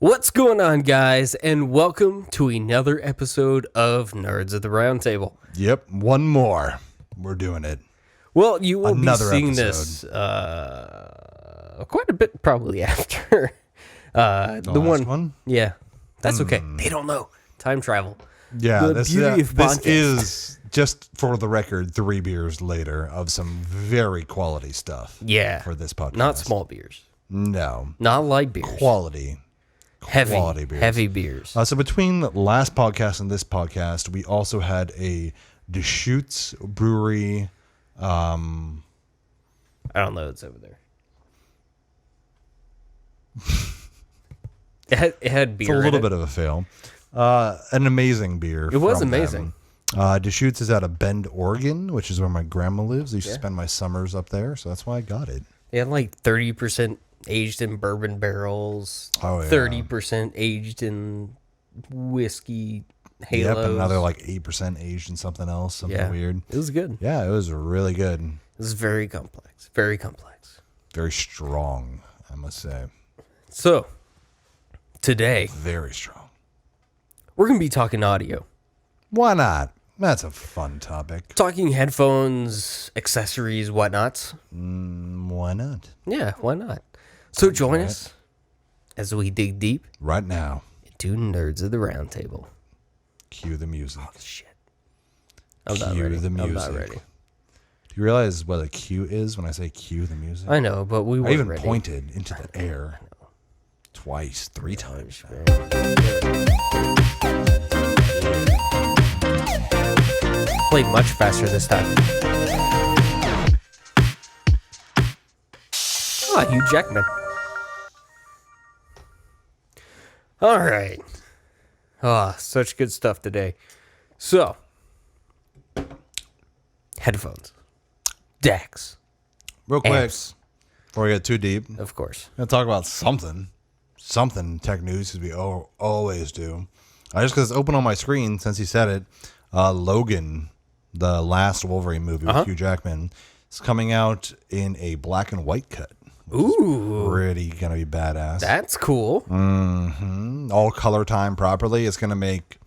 What's going on, guys, and welcome to another episode of Nerds of the Roundtable. Yep, one more. We're doing it. Well, you will Another be seeing episode. this quite a bit probably after the last one. one? Yeah, that's okay. They don't know. Time travel. Yeah, The this beauty of this podcast. is, just for the record, 3 beers later of some very quality stuff. Yeah. For this podcast. Not small beers. No. Not light beers. Quality. Heavy, quality beers. heavy beers. So between the last podcast and this podcast, we also had a Deschutes Brewery. I don't know. It's over there. It had beer. It's a in little it. bit of a fail. An amazing beer. It was from amazing. them. Deschutes is out of Bend, Oregon, which is where my grandma lives. I used to spend my summers up there, so that's why I got it. They had like 30% aged in bourbon barrels. Oh, yeah. 30% aged in whiskey halos. Yep, another like 8% aged in something else, something weird. It was good. Yeah, it was really good. It was very complex. Very complex. Very strong, I must say. So, today, Very strong. we're going to be talking audio. Why not? That's a fun topic. Talking headphones, accessories, whatnots. Why not? Yeah, why not? So join us as we dig deep Right now, into Nerds of the Roundtable. cue the music. Shit. I'm not Cue ready. the I'm not music. ready. Do you realize what a cue is when I say cue the music? I know, but we I weren't even ready. pointed into the air twice, 3 times. Played much faster this time. Ah, Hugh Jackman. All right. Ah, such good stuff today. So, headphones, DACs, Real quick, amps, before we get too deep, of course. I'm going to talk about something tech news, because we always do. Just because it's open on my screen, since he said it, Logan, the last Wolverine movie with Hugh Jackman, is coming out in a black and white cut. Ooh, Pretty going to be badass. that's cool. All color time properly. It's going to make,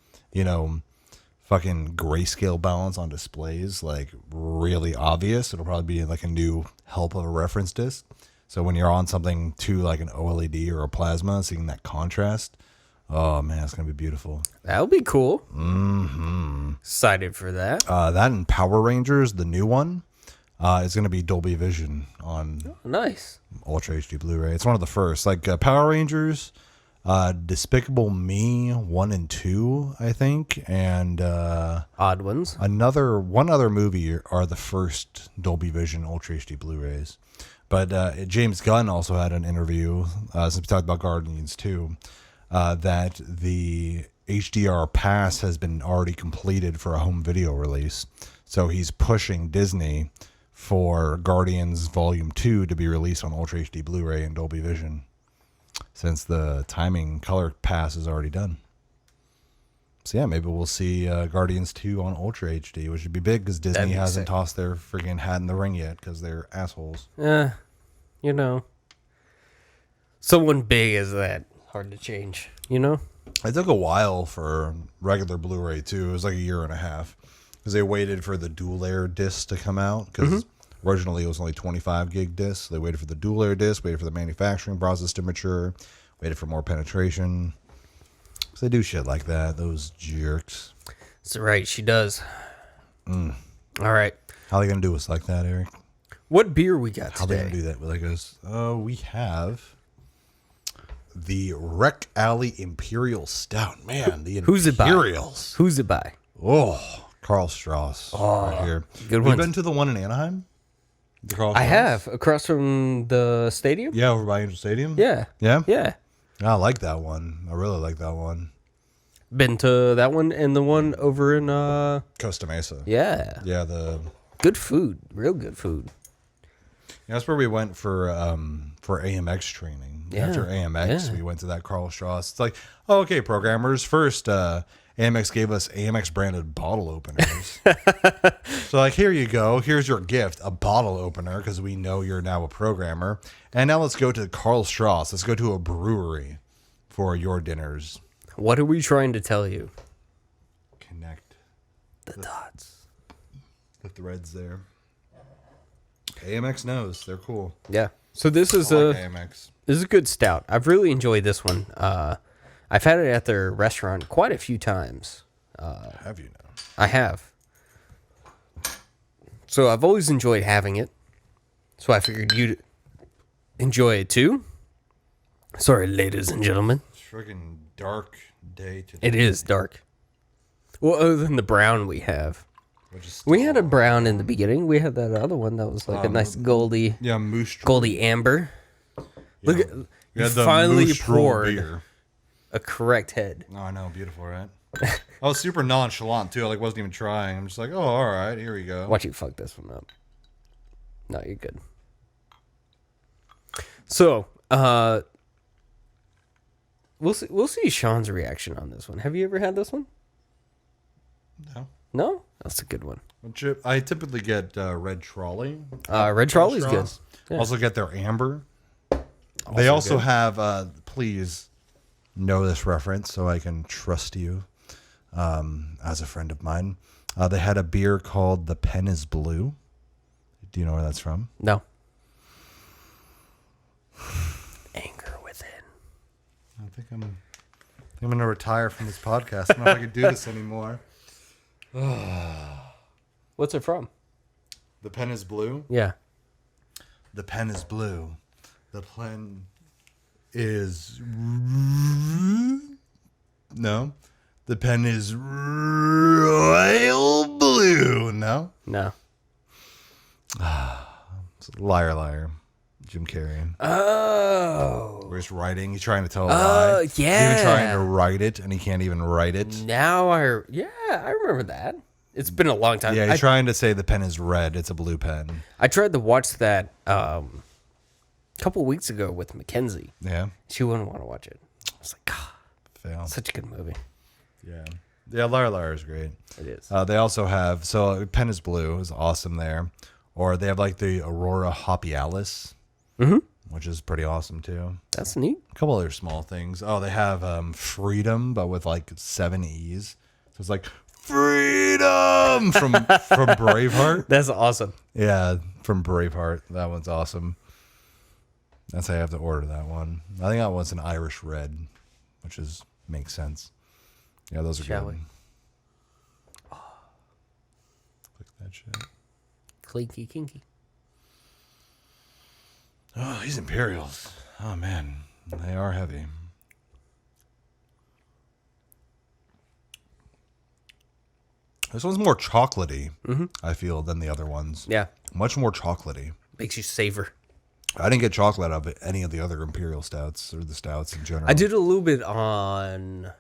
fucking grayscale balance on displays, like, really obvious. It'll probably be like a new help of a reference disc. So when you're on something to like an OLED or a plasma, seeing that contrast, oh man, it's going to be beautiful. That'll be cool. Excited for that. That and Power Rangers, the new one, is going to be Dolby Vision on Nice. Ultra HD Blu-ray. It's one of the first. Like Power Rangers, Despicable Me 1 and 2, I think, and Odd ones. one other movie are the first Dolby Vision Ultra HD Blu-rays. But James Gunn also had an interview, since we talked about Guardians 2, that the HDR pass has been already completed for a home video release. So he's pushing Disney for Guardians Volume 2 to be released on Ultra HD Blu-ray and Dolby Vision, since the timing color pass is already done. So yeah, maybe we'll see Guardians 2 on Ultra HD, which would be big because Disney be hasn't sick. tossed their friggin' hat in the ring yet because they're assholes. Someone big as that. Hard to change, It took a while for regular Blu-ray too. It was like a year and a half because they waited for the dual layer disc to come out, because originally it was only 25 gig discs. They waited for the dual layer disc, waited for the manufacturing process to mature, waited for more penetration. So they do shit like that, those jerks. That's right, she does. All right. How are they going to do us like that, Eric? What beer we got How are they today? going to do that with us? We have the Wreck Alley Imperial Stout. Man, the Who's it by? Imperials. Who's it by? Oh, Carl Strauss right here. good Have one. you been to the one in Anaheim? The Carl I Strauss? have. Across from the stadium? Yeah, over by Angel Stadium? Yeah. Yeah? Yeah. I like that one. I really like that one. Been to that one and the one over in, Costa Mesa. yeah. Yeah, Good food. Real good food. that's where we went for AMX training. Yeah, After AMX, yeah. we went to that Carl Strauss. It's like, oh, okay, programmers. First, AMX gave us AMX branded bottle openers. So like, here you go. Here's your gift, a bottle opener, because we know you're now a programmer. And now let's go to Carl Strauss. Let's go to a brewery for your dinners. What are we trying to tell you? Connect The dots. the threads there. AMX knows. They're cool. Yeah. So this is I like AMX. This is a good stout. I've really enjoyed this one. I've had it at their restaurant quite a few times. Have you now? I have. So I've always enjoyed having it. So I figured you'd enjoy it too. Sorry, ladies and gentlemen. It's freaking dark day today. It is dark. Well, other than the brown we have. Which is We had a brown in the beginning. We had that other one that was like a nice goldy, moose. goldy amber. Look at You you had the finally moose roll poured beer. a correct head. Oh, I know, beautiful, right? I was super nonchalant too. I like wasn't even trying. I'm just like, oh, all right, here we go. Watch you fuck this one up. No, you're good. So, we'll see Sean's reaction on this one. Have you ever had this one? No. No? That's a good one. I typically get Red Trolley. Red Trolley's good. straws. Yeah. Also get their amber. They also have. Please know this reference so I can trust you as a friend of mine. They had a beer called The Pen is Blue. Do you know where that's from? No. Anger within. I think I'm going to retire from this podcast. I don't know if I can do this anymore. What's it from? The pen is blue. Yeah. The pen is blue. The pen is... No. The pen is royal blue. No. No. It's liar, liar. Jim Carrey. Oh. Where he's writing. He's trying to tell a lie. Yeah. He's even trying to write it, and he can't even write it. Now I remember that. It's been a long time. Yeah, he's trying to say the pen is red. It's a blue pen. I tried to watch that a couple of weeks ago with Mackenzie. Yeah. She wouldn't want to watch it. I was like, God, Fail. such a good movie. Yeah. Yeah, Liar Liar is great. It is. They also have, so pen is blue is awesome there. Or they have like the Aurora Hopialis, which is pretty awesome too. That's neat. A couple other small things. Oh, they have Freedom, but with like 7 E's. So it's like Freedom from Braveheart. That's awesome. Yeah, from Braveheart. That one's awesome. That's how you have to order that one. I think that one's an Irish red, which makes sense. Yeah, those are Shall good. we? Click that shit. Clinky kinky. Oh, these Imperials. Oh, man. They are heavy. This one's more chocolatey, I feel, than the other ones. Yeah. Much more chocolatey. Makes you savor. I didn't get chocolate out of any of the other Imperial stouts or the stouts in general. I did a little bit on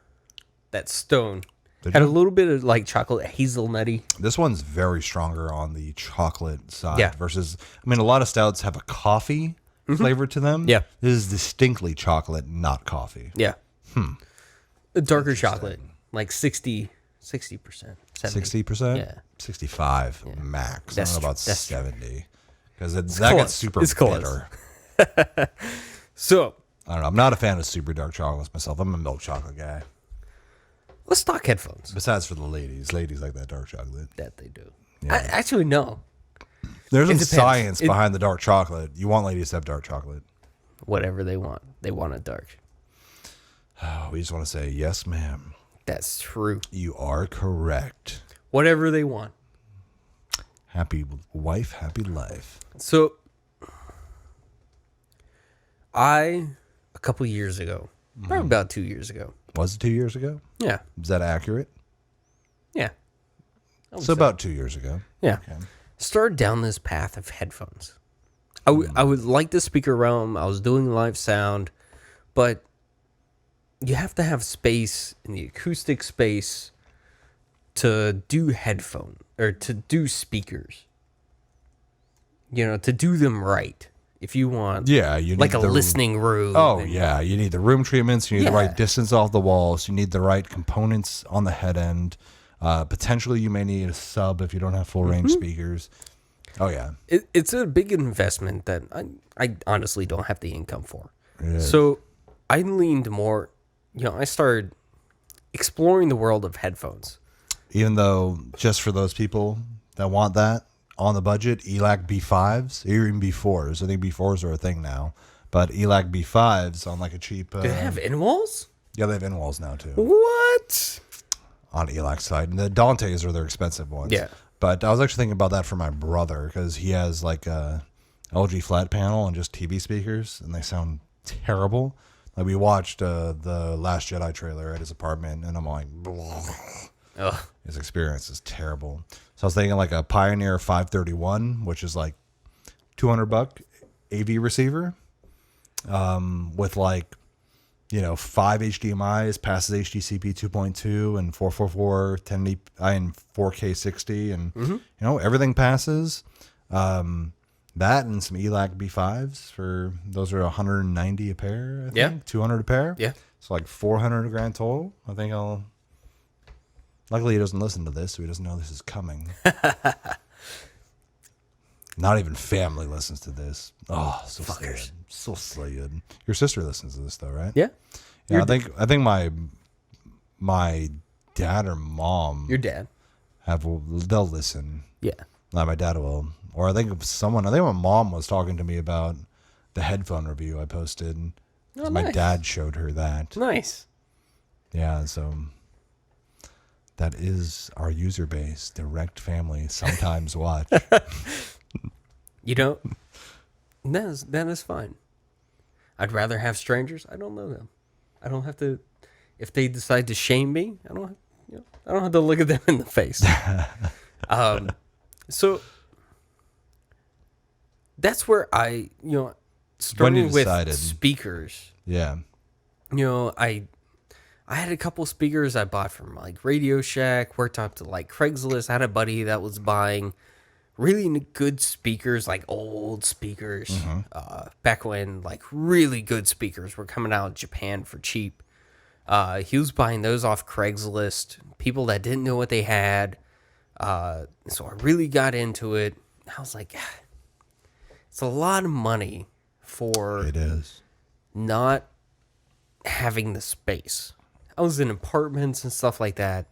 that Stone. Did Had a you? little bit of like chocolate hazelnutty. This one's very stronger on the chocolate side Yeah. versus, I mean, a lot of stouts have a coffee flavor to them. Yeah. This is distinctly chocolate, not coffee. Yeah. A darker chocolate. Like 60%. 70. 60%? Yeah. 65 max. I don't know about that's 70. Because that close. gets super It's close. bitter. So I don't know. I'm not a fan of super dark chocolates myself. I'm a milk chocolate guy. let's talk headphones. Besides for the ladies. Ladies like that dark chocolate. That they do. Yeah. Actually, no. There's some depends. science behind the dark chocolate. You want ladies to have dark chocolate. Whatever they want. They want it dark. Oh, we just want to say, yes, ma'am. That's true. You are correct. Whatever they want. Happy wife, happy life. So, a couple years ago, probably about 2 years ago. Was it 2 years ago? Yeah. Is that accurate? Yeah. So about 2 years ago. Yeah. Okay. Started down this path of headphones. I would like the speaker realm. I was doing live sound, but you have to have space in the acoustic space to do headphone or to do speakers. You know, to do them right. If you want, Yeah, you need like a the listening room. Oh and- yeah, you need the room treatments. You need the Yeah. right distance off the walls. You need the right components on the head end. Potentially, you may need a sub if you don't have full range speakers. Oh yeah, It's a big investment that I honestly don't have the income for. Yeah. So I leaned more I started exploring the world of headphones. Even though, just for those people that want that on the budget, ELAC B5s, or even B4s. I think B4s are a thing now. But ELAC B5s on like a cheap... Do they have in-walls? Yeah, they have in-walls now too. What? On ELAC side. And the Dantes are their expensive ones. Yeah. But I was actually thinking about that for my brother because he has like a LG flat panel and just TV speakers, and they sound terrible. Like we watched the Last Jedi trailer at his apartment, and I'm like, Ugh. his experience is terrible. So I was thinking like a Pioneer 531, which is like $200 AV receiver, with like 5 HDMI's, passes HDCP 2.2 and 444 1080 and 4K 60, and everything passes. That and some ELAC B5s for those are 190 a pair. I think 200 a pair. Yeah, so like 400 grand total. I think I'll. Luckily, he doesn't listen to this, so he doesn't know this is coming. Not even family listens to this. Oh, so sad. So sad. Your sister listens to this though, right? Yeah. Yeah, I think my dad or mom. Your dad. They'll listen. Yeah. Not my dad will. Or I think my mom was talking to me about the headphone review I posted. Oh, my nice. dad showed her that. Nice. Yeah, so that is our user base. Direct family sometimes watch. That is fine. I'd rather have strangers. I don't know them. I don't have to. If they decide to shame me, I don't have to look at them in the face. So that's where starting with decided. speakers. Yeah. I had a couple speakers I bought from like Radio Shack, worked up to like Craigslist. I had a buddy that was buying really good speakers, like old speakers, back when like really good speakers were coming out of Japan for cheap. He was buying those off Craigslist, people that didn't know what they had. So I really got into it. I was like, it's a lot of money for It is. not having the space. I was in apartments and stuff like that.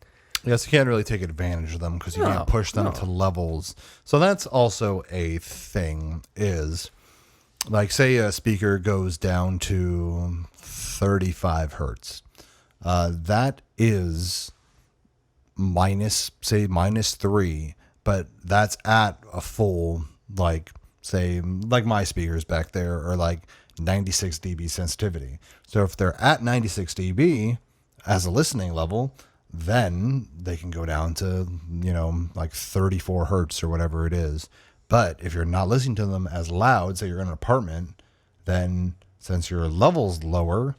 Yes, you can't really take advantage of them because you can't push them to levels. So that's also a thing is, like, say a speaker goes down to 35 hertz. That is -3, but that's at a full, like, say, like my speakers back there are like 96 dB sensitivity. So if they're at 96 dB as a listening level, then they can go down to, like 34 hertz or whatever it is. But if you're not listening to them as loud, say you're in an apartment, then since your level's lower,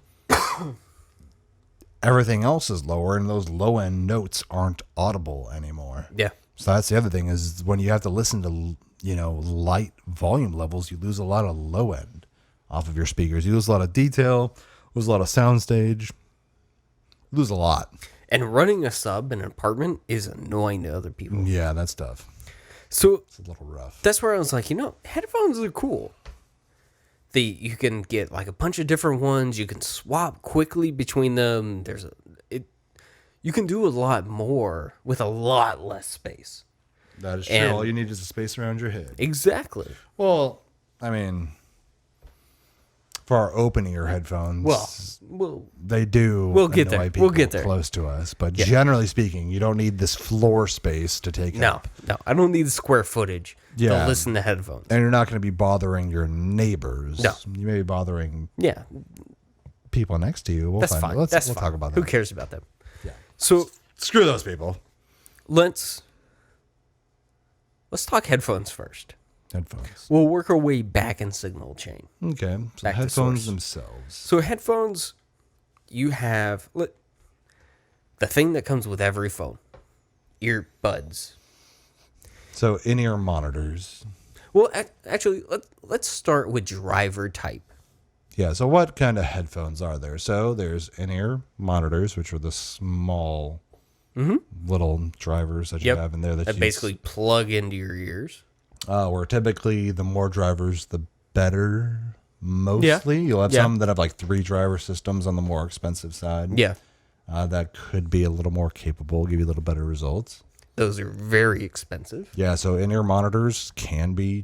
everything else is lower, and those low end notes aren't audible anymore. Yeah. So that's the other thing is when you have to listen to, light volume levels, you lose a lot of low end off of your speakers. You lose a lot of detail, lose a lot of soundstage, lose a lot. And running a sub in an apartment is annoying to other people. Yeah, that's tough. So It's a little rough. that's where I was like, headphones are cool. You can get like a bunch of different ones. You can swap quickly between them. You can do a lot more with a lot less space. That is true. And- All you need is a space around your head. Exactly. Well, I mean, for our open ear headphones, they do. We'll get annoy there. people We'll get there. Close to us, but generally speaking, you don't need this floor space to take up. No, I don't need the square footage to Yeah. listen to headphones. And you're not going to be bothering your neighbors. No. You may be bothering Yeah, people next to you. We'll that's find fine. We'll That's fine. talk about that. Who cares about them? Yeah. So Screw those people. let's talk headphones first. Headphones. We'll work our way back in signal chain. Okay. So Back to headphones source. themselves. So headphones, you have the thing that comes with every phone, earbuds. So in-ear monitors. Well, actually, let's start with driver type. Yeah, so what kind of headphones are there? So there's in-ear monitors, which are the small little drivers that you have in there that basically plug into your ears. where typically the more drivers, the better mostly. You'll have Yeah. some that have like 3 driver systems on the more expensive side. Yeah. That could be a little more capable, give you a little better results. Those are very expensive. Yeah, so in-ear monitors can be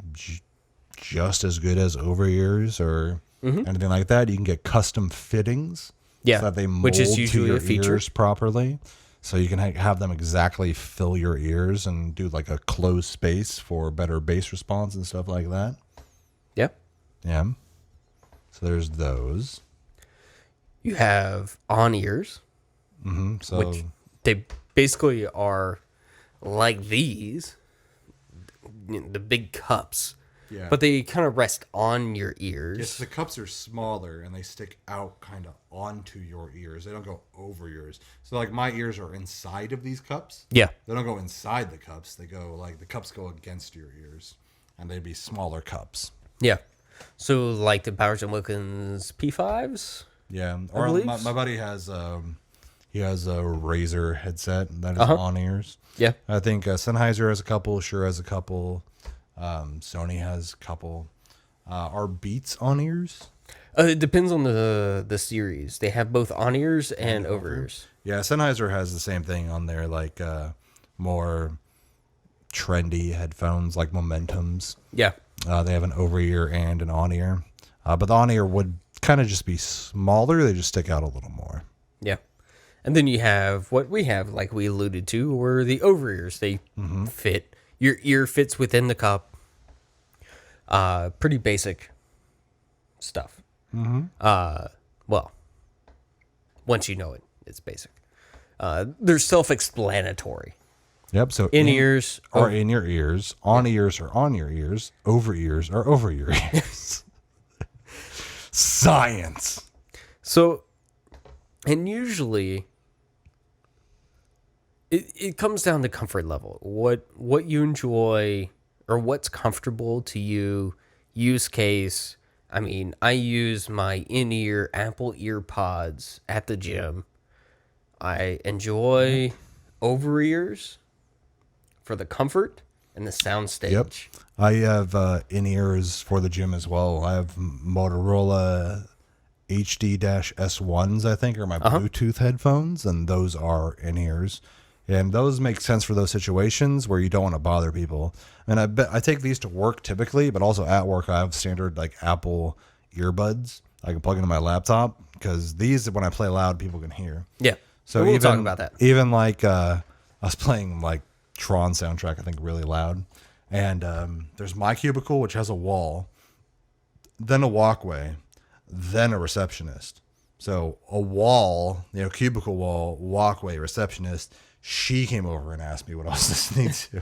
just as good as over-ears or anything like that. You can get custom fittings Yeah. so that they mold Which is to usually your a feature. ears properly. So you can have them exactly fill your ears and do like a closed space for better bass response and stuff like that. Yeah. Yeah. So there's those. You have on-ears, So which they basically are like these, the big cups. yeah. But they kind of rest on your ears. Yes, the cups are smaller and they stick out kind of onto your ears. They don't go over yours. So like my ears are inside of these cups. Yeah. They don't go inside the cups. They go like the cups go against your ears, and they'd be smaller cups. Yeah. So like the Bowers and Wilkins P5s. Yeah. I Or believe. my buddy has he has a Razer headset that is on ears. Yeah. I think Sennheiser has a couple. Shure has a couple. Sony has a couple. Are Beats on ears? It depends on the series. They have both on ears and over ears. Yeah, Sennheiser has the same thing on there, like more trendy headphones, like Momentums. Yeah. They have an over-ear and an on-ear. But the on-ear would kind of just be smaller. They just stick out a little more. Yeah. And then you have what we have, like we alluded to, were the over ears. They fit. Your ear fits within the cup. Pretty basic stuff. Well, once you know it, it's basic. They're self-explanatory. Yep, so In ears are in your ears, on ears are on your ears, over ears are over your ears. Science. So, and usually it comes down to comfort level. What you enjoy or what's comfortable to you, use case. I mean, I use my in-ear Apple earpods at the gym. I enjoy over ears for the comfort and the sound stage. Yep. I have in-ears for the gym as well. I have Motorola HD-S1s, I think, are my Bluetooth headphones, and those are in-ears. And those make sense for those situations where you don't want to bother people. And I take these to work typically, but also at work I have standard like Apple earbuds I can plug into my laptop because these, when I play loud, people can hear. Yeah. So we'll even, talk about that. Even like I was playing like Tron soundtrack, I think really loud. And there's my cubicle, which has a wall, then a walkway, then a receptionist. So a wall, cubicle wall, walkway, receptionist. She came over and asked me what I was listening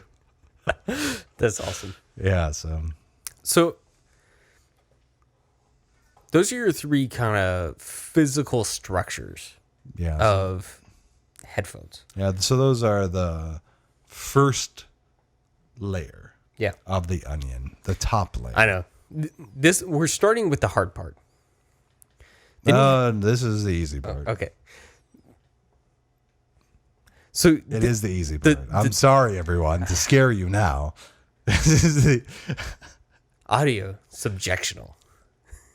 to. That's awesome. Yeah, So those are your 3 kind of physical structures yeah, of headphones. yeah. So those are the first layer Yeah. of the onion, the top layer. I know. This we're starting with the hard part. This is the easy part. Okay. So It is the easy part. I'm sorry, everyone, to scare you now. This is the, audio subjectional.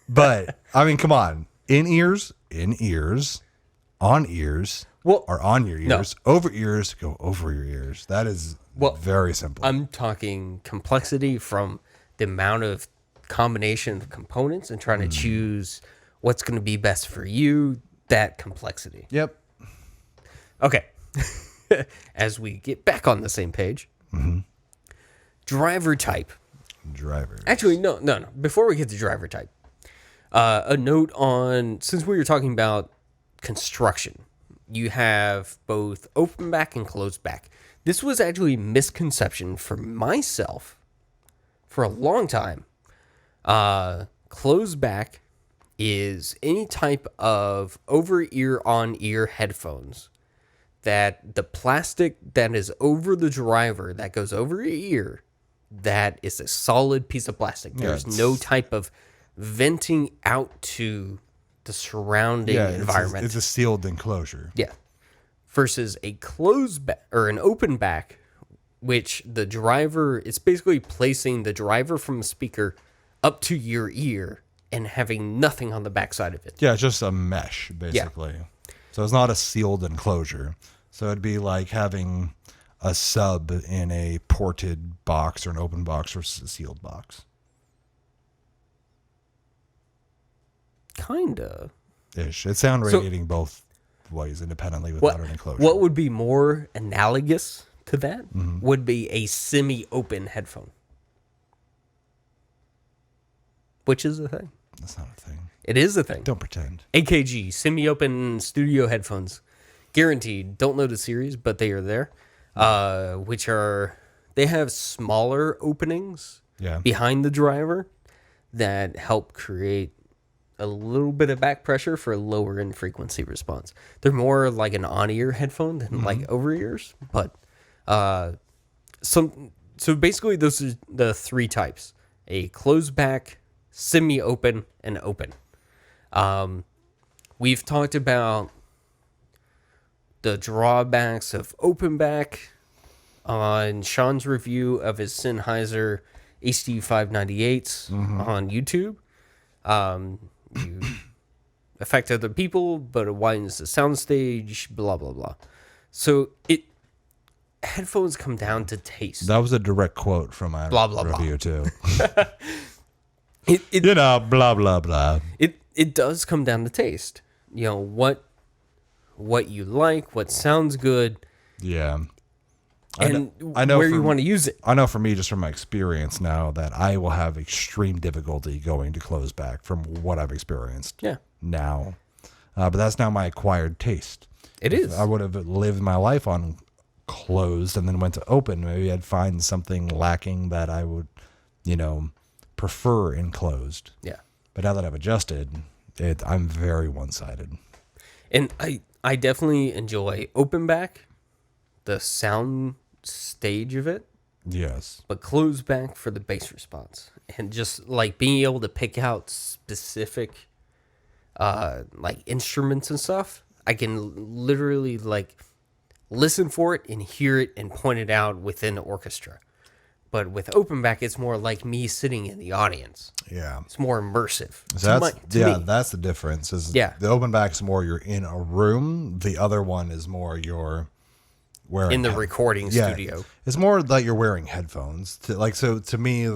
but I mean, come on. In ears, on ears, Well, are on your ears. Over ears, go over your ears. That is very simple. I'm talking complexity from the amount of combination of components and trying to choose what's going to be best for you. That complexity. Yep. Okay. As we get back on the same page, driver type. Driver. Actually, no. Before we get to driver type, a note on, since we were talking about construction, you have both open back and closed back. This was actually a misconception for myself for a long time. Closed back is any type of over ear on ear headphones that the plastic that is over the driver that goes over your ear, that is a solid piece of plastic. There's no type of venting out to the surrounding environment. It's a sealed enclosure. Yeah. Versus a closed back or an open back, which the driver, it's basically placing the driver from the speaker up to your ear and having nothing on the backside of it. Yeah, it's just a mesh, basically. So it's not a sealed enclosure. So it'd be like having a sub in a ported box or an open box versus a sealed box. Kinda. Ish. It's sound radiating both ways independently without an enclosure. What would be more analogous to that would be a semi-open headphone. Which is a thing. That's not a thing. It is a thing. Don't pretend. AKG, semi-open studio headphones. Guaranteed. Don't know the series, but they are there. They have smaller openings behind the driver that help create a little bit of back pressure for a lower end frequency response. They're more like an on-ear headphone than like over-ears, but so basically those are the three types: a closed back, semi-open, and open. We've talked about the drawbacks of open back on Sean's review of his Sennheiser HD598s on YouTube. You affect other people, but it widens the soundstage, blah, blah, blah. So headphones come down to taste. That was a direct quote from my review, too. Blah, blah, blah. It does come down to taste. You know, what you like, what sounds good. Yeah. And I know where you want to use it. I know for me, just from my experience now, that I will have extreme difficulty going to close back from what I've experienced now. But that's now my acquired taste. It is. I would have lived my life on closed and then went to open. Maybe I'd find something lacking that I would, prefer in closed. Yeah. But now that I've adjusted, I'm very one-sided. And I definitely enjoy open back, the sound stage of it. Yes. But closed back for the bass response. And just like being able to pick out specific like instruments and stuff. I can literally like listen for it and hear it and point it out within the orchestra. But with open back, it's more like me sitting in the audience. Yeah. It's more immersive. So that's the difference. The open back is more you're in a room. The other one is more you're wearing in the recording studio. It's more like you're wearing headphones. So to me,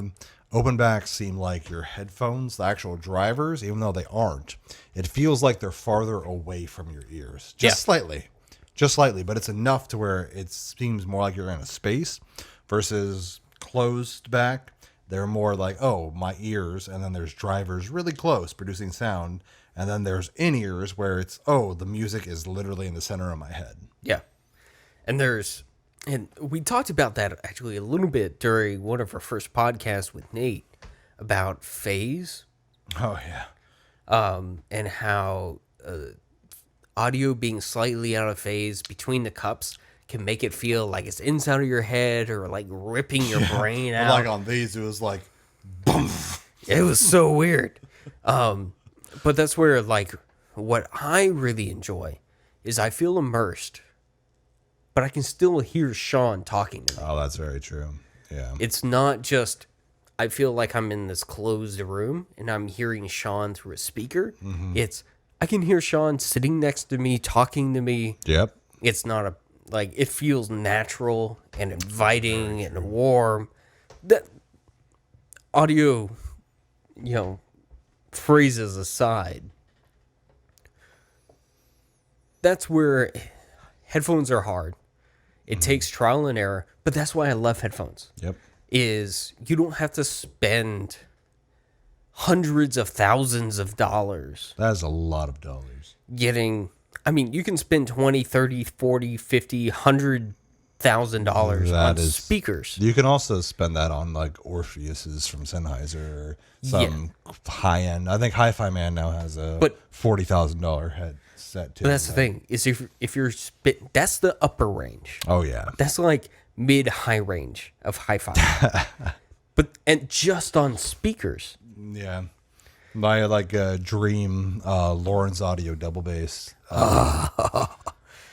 open backs seem like your headphones, the actual drivers, even though they aren't. It feels like they're farther away from your ears. Just slightly. But it's enough to where it seems more like you're in a space versus closed back. They're more like, oh, my ears, and then there's drivers really close producing sound, and then there's in-ears where it's, oh, the music is literally in the center of my head. Yeah. And we talked about that actually a little bit during one of our first podcasts with Nate about phase. Oh, yeah. And how audio being slightly out of phase between the cups can make it feel like it's inside of your head or like ripping your brain out. Like on these, it was like, boom. It was so weird. But that's where like what I really enjoy is I feel immersed, but I can still hear Sean talking to me. Oh, that's very true. Yeah. It's not just I feel like I'm in this closed room and I'm hearing Sean through a speaker. Mm-hmm. It's I can hear Sean sitting next to me, talking to me. Yep. It's not it feels natural and inviting and warm. That audio, phrases aside, that's where headphones are hard. It takes trial and error, but that's why I love headphones. Yep. Is you don't have to spend hundreds of thousands of dollars. That is a lot of dollars. You can spend $20, $30, $40, $50, $100,000 on speakers. You can also spend that on like Orpheus's from Sennheiser or some high end. I think Hi-Fi Man now has a $40,000 headset too. But that's the thing is if you're that's the upper range. Oh yeah, that's like mid high range of hi-fi. and just on speakers. Yeah. My dream Lawrence Audio double bass.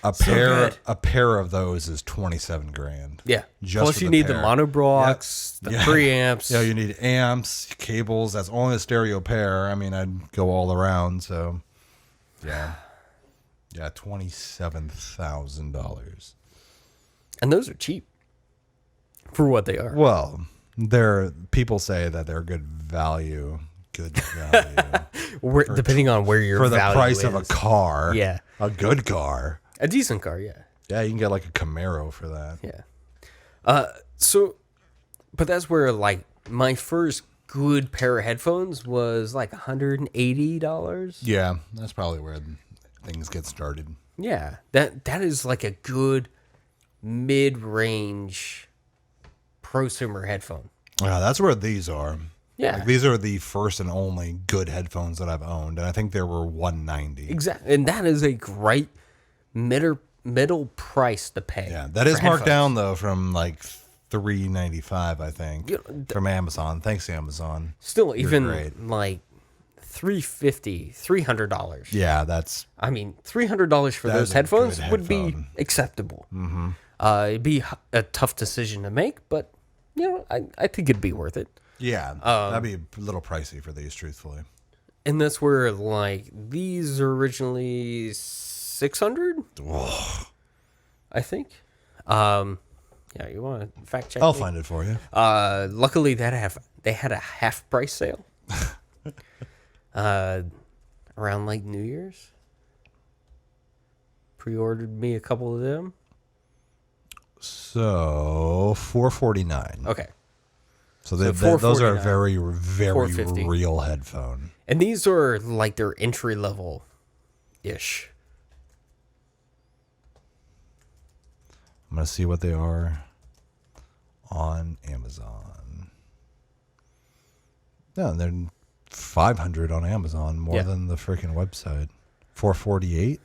good. a pair of those is 27 grand. Yeah. Just Plus for you the need the pair. monoblocks, the preamps. Yeah, you need amps, cables. That's only a stereo pair. I mean, I'd go all around. So, yeah, $27,000. And those are cheap for what they are. Well, people say that they're good value. Good value. Depending on where your For the value price is. of a car. Yeah. A good car. A decent car, yeah. Yeah, you can get like a Camaro for that. Yeah. But that's where like my first good pair of headphones was like $180. Yeah, that's probably where things get started. Yeah. That is like a good mid-range prosumer headphone. Yeah, that's where these are. Yeah. Like, these are the first and only good headphones that I've owned, and I think there were $190. Exactly. And that is a great middle price to pay. Yeah, that is for marked headphones. down though from like $395, I think, You know, from Amazon. Thanks, Amazon. Still, You're even great. like $300. Yeah, that's I mean, $300 for That those is a headphones good would be headphone. acceptable. Mm-hmm. It'd be a tough decision to make, but you know, I think it'd be worth it. yeah. That'd be a little pricey for these, truthfully. And that's where like these are originally $600, I think. Yeah, you want to fact check? I'll me? find it for you. Luckily, they had a half price sale. Around like New Year's. Pre-ordered me a couple of them. So $449. Okay. So, So those are $449, very $450. real headphone. And these are like their entry level ish. I'm gonna see what they are on Amazon. No, they're $500 on Amazon, more Yeah. than the freaking website. $448.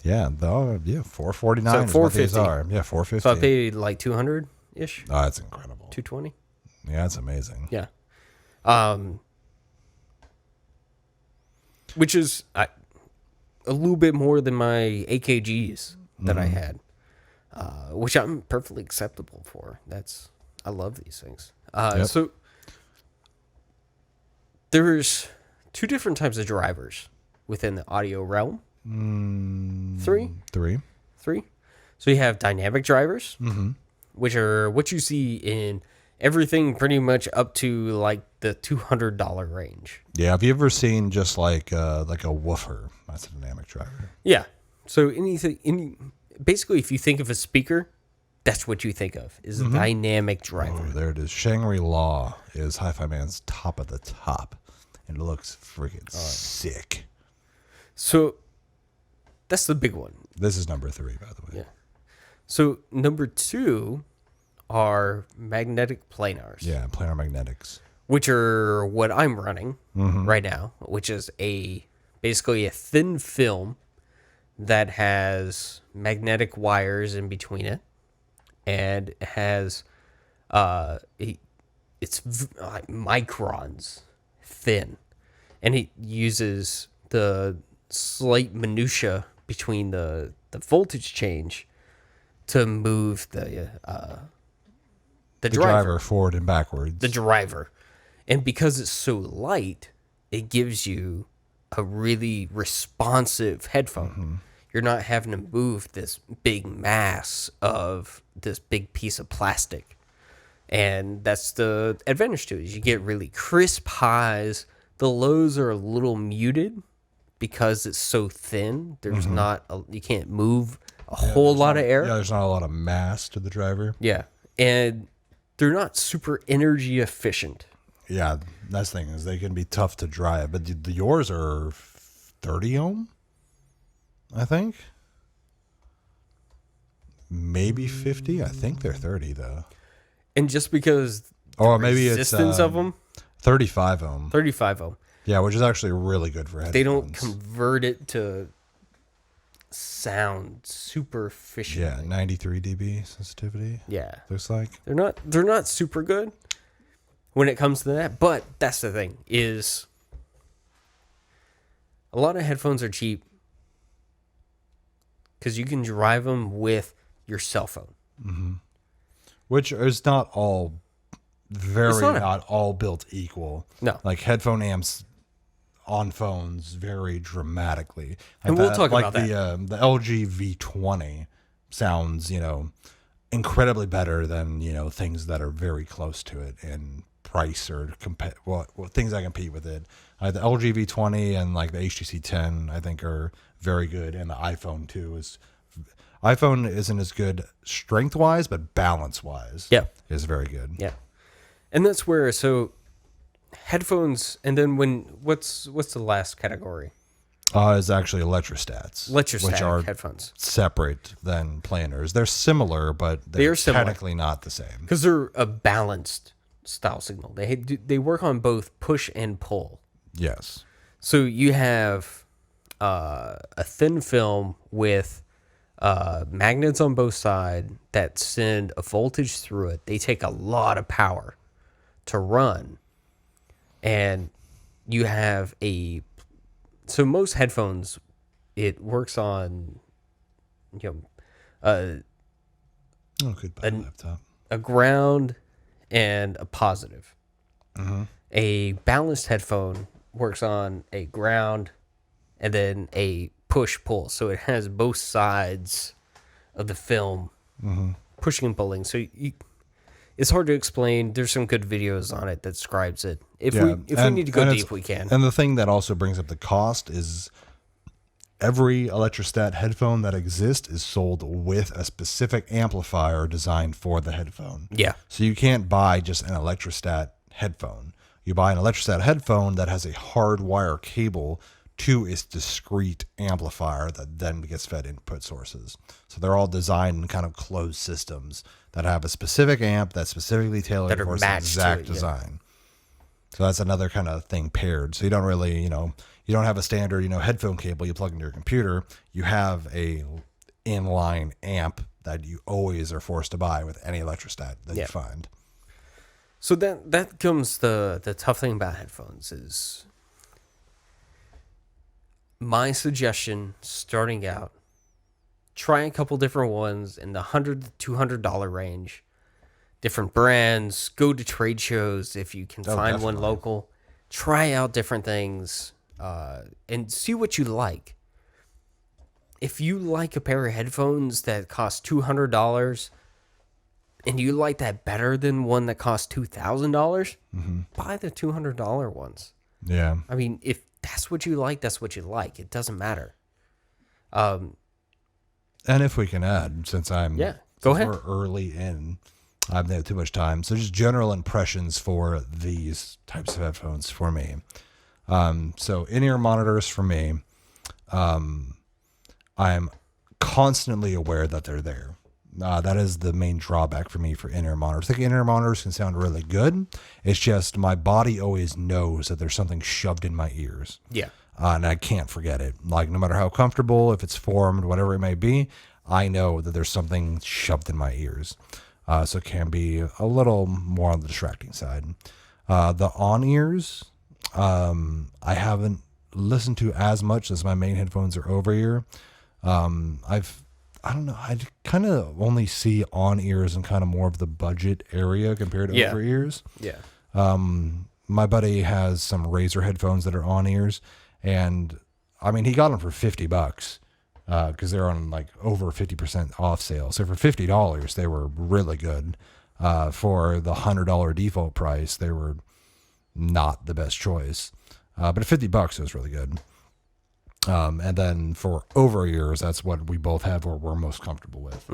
Yeah, $449 So is what these $450. are. Yeah, $450. So I paid like 200 ish, Oh, that's incredible. 220. Yeah, that's amazing. Yeah. Which is a little bit more than my AKGs that I had, which I'm perfectly acceptable for. I love these things. Yep. So there's two different types of drivers within the audio realm. Three. So you have dynamic drivers, which are what you see in everything pretty much up to like the $200 range. Yeah, have you ever seen just like a woofer? That's a dynamic driver. Yeah. So basically, if you think of a speaker, that's what you think of is a dynamic driver. Oh, there it is. Shangri-La is Hi-Fi Man's top of the top. And it looks freaking sick. So that's the big one. This is number 3, by the way. Yeah. So number 2 are magnetic planars. Yeah, planar magnetics. Which are what I'm running right now, which is basically a thin film that has magnetic wires in between it, and it has it's like microns thin, and it uses the slight minutia between the voltage change to move the driver forward and backwards. the driver. And because it's so light, it gives you a really responsive headphone. You're not having to move this big mass of this big piece of plastic. And that's the advantage to it. Is you get really crisp highs. The lows are a little muted because it's so thin. There's you can't move a whole lot of air. Yeah, there's not a lot of mass to the driver. Yeah. And they're not super energy efficient. Yeah, that's the thing is they can be tough to drive, but yours are 30 ohm, I think. Maybe 50. I think they're 30 though. And just because Or maybe it's resistance of them, 35 ohm. 35 ohm. Yeah, which is actually really good for headphones. They don't convert it to sound super efficient. Yeah, 93 dB sensitivity. Yeah. Looks like. They're not super good when it comes to that, but that's the thing is a lot of headphones are cheap. because you can drive them with your cell phone. Which is not all not all built equal. No. Like headphone amps on phones vary dramatically. And we'll talk about that. The LG V20 sounds, incredibly better than, things that are very close to it in price or things that compete with it. The LG V20 and like the HTC 10, I think, are very good. And the iPhone 2 iPhone isn't as good strength wise, but balance wise, is very good. Yeah. And that's where, so headphones, and then what's the last category? Is actually electrostats, which are headphones, separate than planars. They're similar, but they're technically not the same because they're a balanced style signal. They work on both push and pull. Yes. So you have a thin film with magnets on both sides that send a voltage through it. They take a lot of power to run, and you have so most headphones, it works on, laptop. A ground and a positive. Mm-hmm. A balanced headphone works on a ground and then a push-pull. So it has both sides of the film pushing and pulling. So it's hard to explain. There's some good videos on it that describes it. If we need to go deep, we can. And the thing that also brings up the cost is every electrostat headphone that exists is sold with a specific amplifier designed for the headphone. Yeah. So you can't buy just an electrostat headphone. You buy an electrostat headphone that has a hardwire cable to its discrete amplifier that then gets fed input sources. So they're all designed in kind of closed systems that have a specific amp that's specifically tailored for its exact design. So that's another kind of thing paired. So you don't really, you don't have a standard, headphone cable you plug into your computer. You have a inline amp that you always are forced to buy with any electrostat that you find. So that comes the tough thing about headphones is my suggestion starting out, try a couple different ones in the $100 to $200 range, different brands, go to trade shows if you can find one local, try out different things, and see what you like. If you like a pair of headphones that cost $200 and you like that better than one that costs $2,000, buy the $200 ones. Yeah. I mean, if that's what you like, that's what you like. It doesn't matter. And if we can add, since go ahead. We're early in, I haven't had too much time. So just general impressions for these types of headphones for me. So in-ear monitors for me, I'm constantly aware that they're there. That is the main drawback for me for in-ear monitors. I think in-ear monitors can sound really good. It's just my body always knows that there's something shoved in my ears. Yeah. And I can't forget it. Like, no matter how comfortable, if it's formed, whatever it may be, I know that there's something shoved in my ears. So it can be a little more on the distracting side. The on-ears, I haven't listened to as much as my main headphones are over-ear. I don't know. I kind of only see on ears in kind of more of the budget area compared to over ears. Yeah. My buddy has some Razer headphones that are on ears, and I mean, he got them for $50 because they're on like over 50% off sale. So for $50, they were really good. For the $100 default price, they were not the best choice. But at $50, it was really good. And then for over ears, that's what we both have or we're most comfortable with.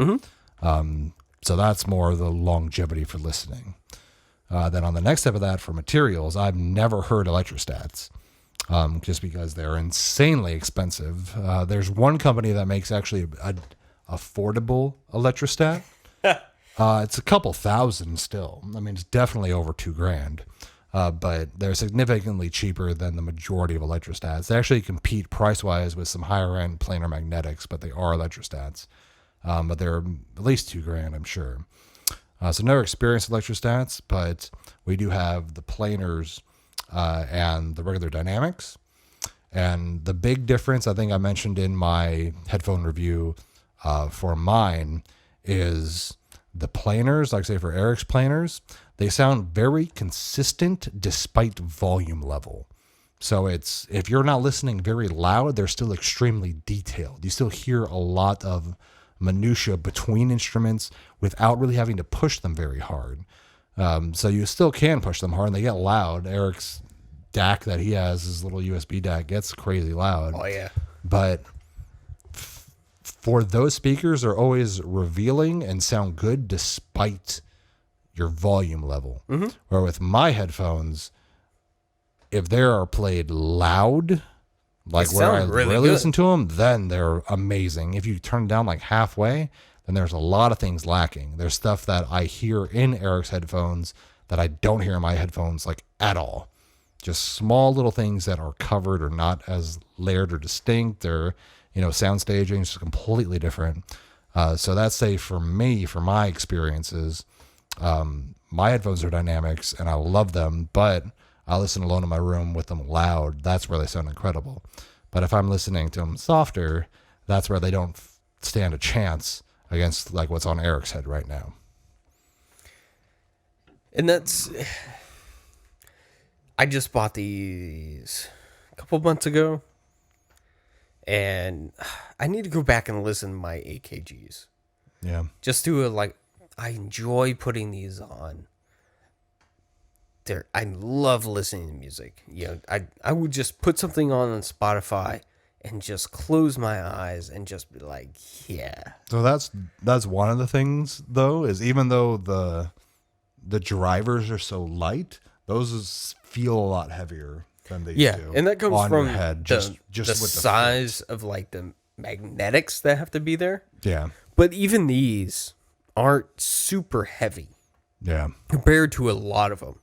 So that's more the longevity for listening. Then on the next step of that, for materials, I've never heard electrostats just because they're insanely expensive. There's one company that makes actually an affordable electrostat. It's a couple thousand still. I mean, it's definitely over $2,000. But they're significantly cheaper than the majority of electrostats. They actually compete price-wise with some higher-end planar magnetics, but they are electrostats. But they're at least $2,000, I'm sure. So never experienced electrostats, but we do have the planars and the regular dynamics. And the big difference, I think I mentioned in my headphone review for mine is the planers, like say for Eric's planers, they sound very consistent despite volume level. So it's, if you're not listening very loud, they're still extremely detailed. You still hear a lot of minutia between instruments without really having to push them very hard. So you still can push them hard and they get loud. Eric's DAC that he has, his little USB DAC, gets crazy loud. Oh, yeah. But for those speakers, they're always revealing and sound good despite your volume level. Mm-hmm. Where with my headphones, if they are played loud, like where I really listen to them, then they're amazing. If you turn it down like halfway, then there's a lot of things lacking. There's stuff that I hear in Eric's headphones that I don't hear in my headphones like at all. Just small little things that are covered or not as layered or distinct, or, you know, sound staging is completely different. So that's, say, for me, for my experiences, my headphones are dynamics and I love them, but I listen alone in my room with them loud. That's where they sound incredible. But if I'm listening to them softer, that's where they don't stand a chance against like what's on Eric's head right now. And that's, I just bought these a couple months ago, and I need to go back and listen to my AKGs. Yeah. Just do it like, I enjoy putting these on. I love listening to music. You know, I would just put something on Spotify and just close my eyes and just be like, yeah. So that's one of the things though, is even though the drivers are so light, those feel a lot heavier than they do. And that comes on from your head, just the with the size of like the magnetics that have to be there. Yeah. But even these aren't super heavy. Yeah. Compared to a lot of them.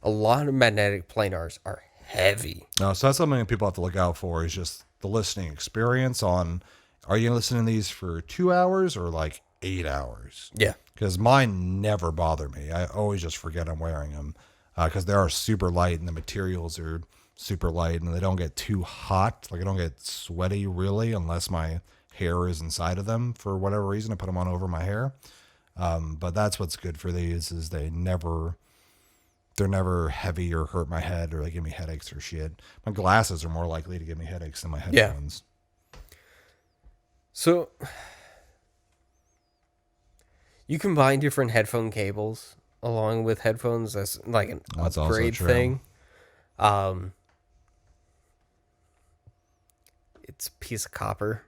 A lot of magnetic planars are heavy. No, so that's something that people have to look out for, is just the listening experience on, are you listening to these for 2 hours or like 8 hours? Yeah. Because mine never bother me. I always just forget I'm wearing them because they are super light and the materials are super light and they don't get too hot. Like I don't get sweaty really unless my hair is inside of them for whatever reason. I put them on over my hair. But that's what's good for these, is they're never heavy or hurt my head or they give me headaches or shit. My glasses are more likely to give me headaches than my headphones. Yeah. So you can buy different headphone cables along with headphones. That's like an upgrade thing. It's a piece of copper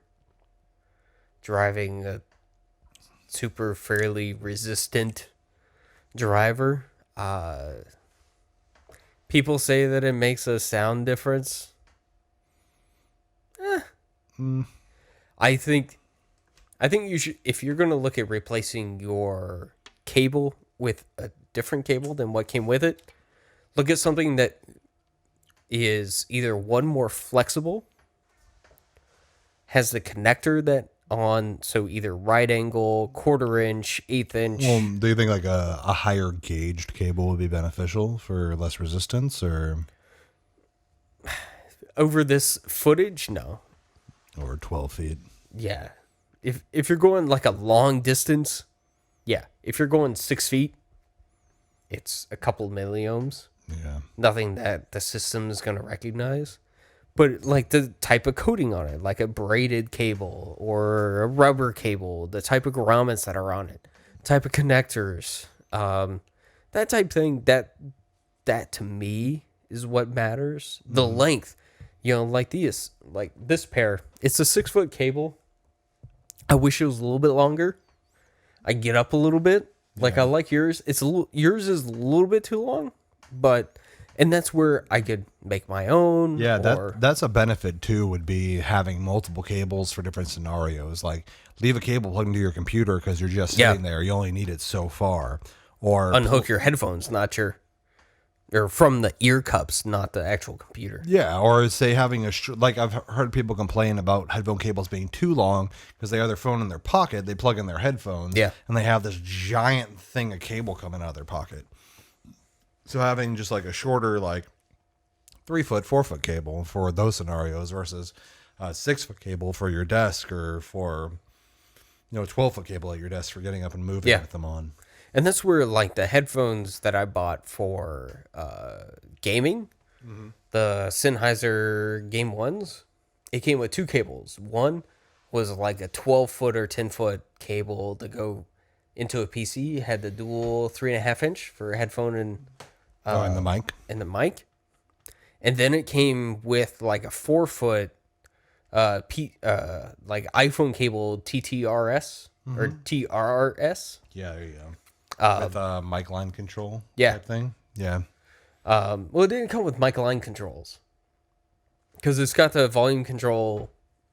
driving a super fairly resistant driver. People say that it makes a sound difference. I think you should, if you're going to look at replacing your cable with a different cable than what came with it, look at something that is either one more flexible, has the connector that on, so either right angle, 1/4 inch, 1/8 inch. Well, do you think like a higher gauged cable would be beneficial for less resistance, or over this footage? No. Or 12 feet? Yeah. If you're going like a long distance, yeah. If you're going 6 feet, it's a couple milliohms. Yeah. Nothing that the system is going to recognize. But like the type of coating on it, like a braided cable or a rubber cable, the type of grommets that are on it, type of connectors, that type thing, that to me is what matters. The length, you know, like this pair, it's a 6 foot cable. I wish it was a little bit longer. I get up a little bit. Like I like yours. Yours is a little bit too long, and that's where I could make my own. Yeah, that's a benefit too, would be having multiple cables for different scenarios. Like leave a cable plugged into your computer because you're just sitting there. You only need it so far. Or unhook your headphones, or from the ear cups, not the actual computer. Yeah, or say having like I've heard people complain about headphone cables being too long because they have their phone in their pocket, they plug in their headphones, and they have this giant thing of cable coming out of their pocket. So having just like a shorter, like 3 foot, 4 foot cable for those scenarios versus a 6 foot cable for your desk or for, 12-foot cable at your desk for getting up and moving Yeah. with them on. And that's where like the headphones that I bought for gaming, the Sennheiser Game 1s, it came with two cables. One was like a 12-foot or 10-foot cable to go into a PC. It had the dual 3.5-inch for a headphone and And the mic? and the mic. And then it came with like a 4-foot like iPhone cable TTRS or TRRS. Yeah, there you go. With mic line control type thing? Yeah. Well, it didn't come with mic line controls because it's got the volume control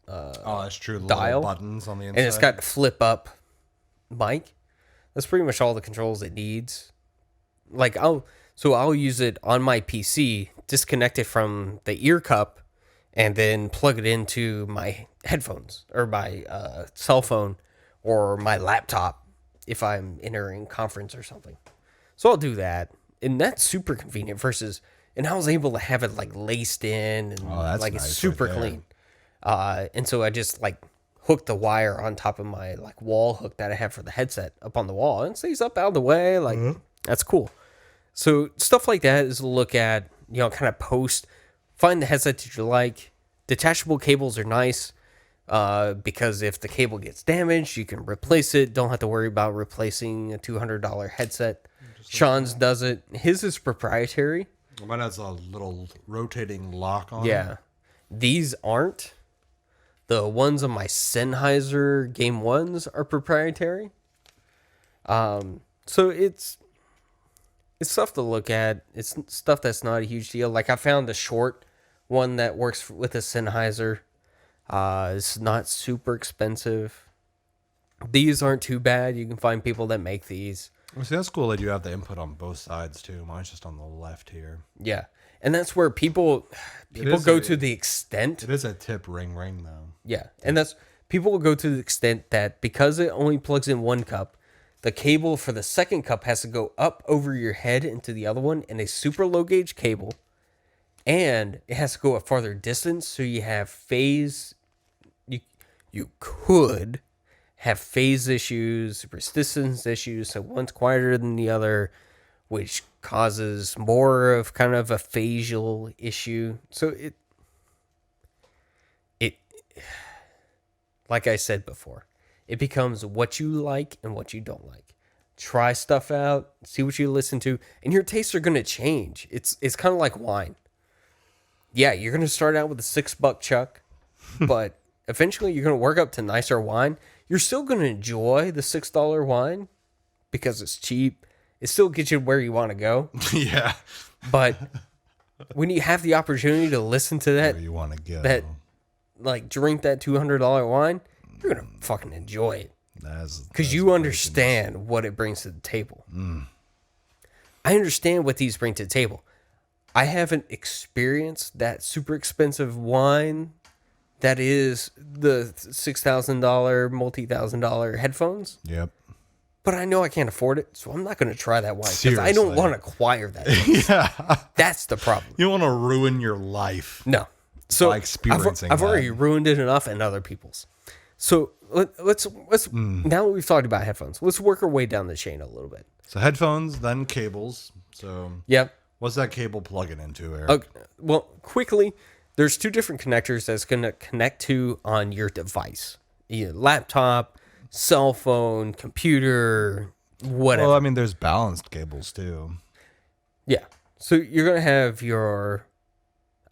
Oh, that's true. The dial. little buttons on the inside. and it's got flip up mic. That's pretty much all the controls it needs. Like I'll use it on my PC, disconnect it from the ear cup, and then plug it into my headphones or my cell phone or my laptop if I'm entering conference or something. So I'll do that, and that's super convenient. And I was able to have it like laced in and that's like nice it's super right there. clean. And so I just like hooked the wire on top of my like wall hook that I have for the headset up on the wall, and it stays up out of the way. Like that's cool. So stuff like that is to look at, kind of find the headset that you like. Detachable cables are nice because if the cable gets damaged, you can replace it. Don't have to worry about replacing a $200 headset. Sean's does it. His is proprietary. Mine has a little rotating lock on it. Yeah. These aren't. The ones on my Sennheiser Game 1s are proprietary. So it's stuff to look at. It's stuff that's not a huge deal. Like I found a short one that works with a Sennheiser. It's not super expensive. These aren't too bad. You can find people that make these. Well, see, that's cool that you have the input on both sides, too. Mine's just on the left here. Yeah. And that's where people is go a- to the extent. It is a tip ring, though. Yeah. And that's people will go to the extent that because it only plugs in one cup, the cable for the second cup has to go up over your head into the other one in a super low gauge cable. And it has to go a farther distance. So you have phase. You could have phase issues, resistance issues. So one's quieter than the other, which causes more of kind of a phasal issue. So it like I said before, it becomes what you like and what you don't like. Try stuff out, see what you listen to, and your tastes are going to change. It's kind of like wine. Yeah, you're going to start out with a $6 chuck, but eventually you're going to work up to nicer wine. You're still going to enjoy the $6 wine because it's cheap. It still gets you where you want to go. Yeah. But when you have the opportunity to listen to Where you want to go. drink that $200 wine, you're going to fucking enjoy it. Because you understand what it brings to the table. I understand what these bring to the table. I haven't experienced that super expensive wine that is the $6,000, multi-$1,000 headphones. Yep. But I know I can't afford it, so I'm not going to try that wine because I don't Seriously. want to acquire that. Yeah. That's the problem. You want to ruin your life. No. So By experiencing I've that. already ruined it enough and other people's. So let's now that we've talked about headphones, let's work our way down the chain a little bit. So headphones, then cables. So Yep. what's that cable plugging into, Eric? Okay. Well, quickly, there's two different connectors that's going to connect to on your device. Either laptop, cell phone, computer, whatever. Well, I mean, there's balanced cables, too. Yeah. So you're going to have your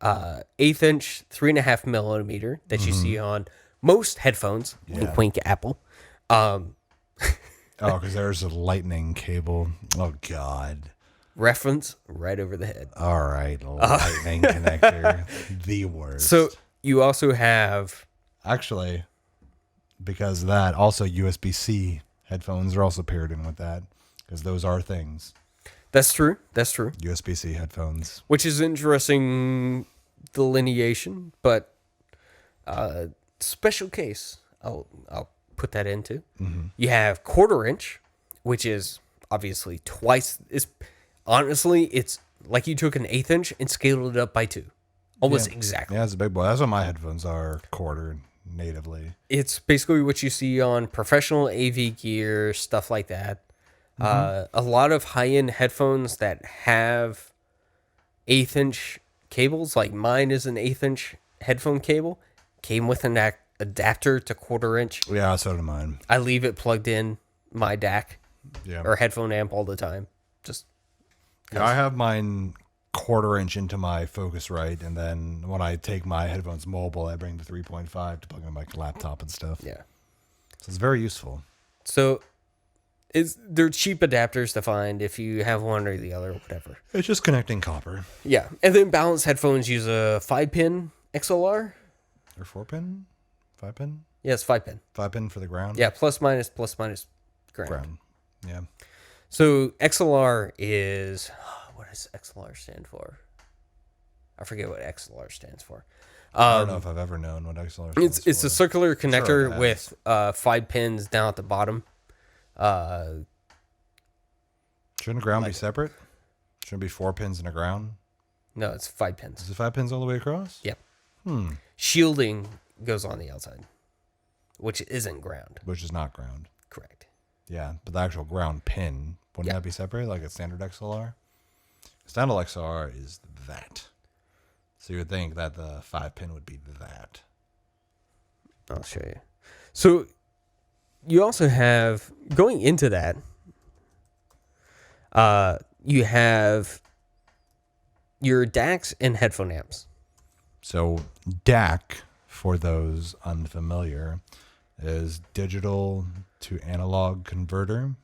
1/8 inch, 3.5 millimeter that you see on most headphones. Wink, wink, Apple. Oh, because there's a lightning cable. Oh, God. Reference right over the head. All right. Lightning connector. The worst. So you also have... Actually, because of that, also USB-C headphones are also paired in with that. Because those are things. That's true. That's true. USB-C headphones. Which is interesting delineation, but special case I'll put that into. You have 1/4 inch, which is obviously twice. It's like you took an 1/8 inch and scaled it up by 2, almost exactly. Yeah, it's a big boy. That's what my headphones are, 1/4. natively. It's basically what you see on professional AV gear, stuff like that. A lot of high-end headphones that have 1/8-inch cables, like mine is an 1/8-inch headphone cable, came with an adapter to 1/4-inch. Yeah, so do mine. I leave it plugged in my DAC Yeah. or headphone amp all the time. Just Yeah, I have mine 1/4 inch into my Focusrite, and then when I take my headphones mobile, I bring the 3.5 to plug in my laptop and stuff. yeah. So it's very useful. So they're cheap adapters to find if you have one or the other, whatever. It's just connecting copper. Yeah, and then balanced headphones use a 5-pin XLR. Or 4-pin? 5-pin? Yes, 5-pin. 5-pin for the ground? Yeah, plus minus ground. Ground. Yeah. So XLR is, what does XLR stand for? I forget what XLR stands for. I don't know if I've ever known what XLR stands It's for. a circular connector it with 5 pins down at the bottom. Shouldn't a ground be separate? Shouldn't it be 4 pins and a ground? No, it's 5 pins. Is it 5 pins all the way across? Yep. Shielding goes on the outside, which isn't ground. Which is not ground. Correct. Yeah, but the actual ground pin, wouldn't that be separate like a standard XLR? Standard XLR is that. So you would think that the 5-pin would be that. I'll show you. So you also have, going into that, you have your DACs and headphone amps. So DAC, for those unfamiliar, is digital to analog converter.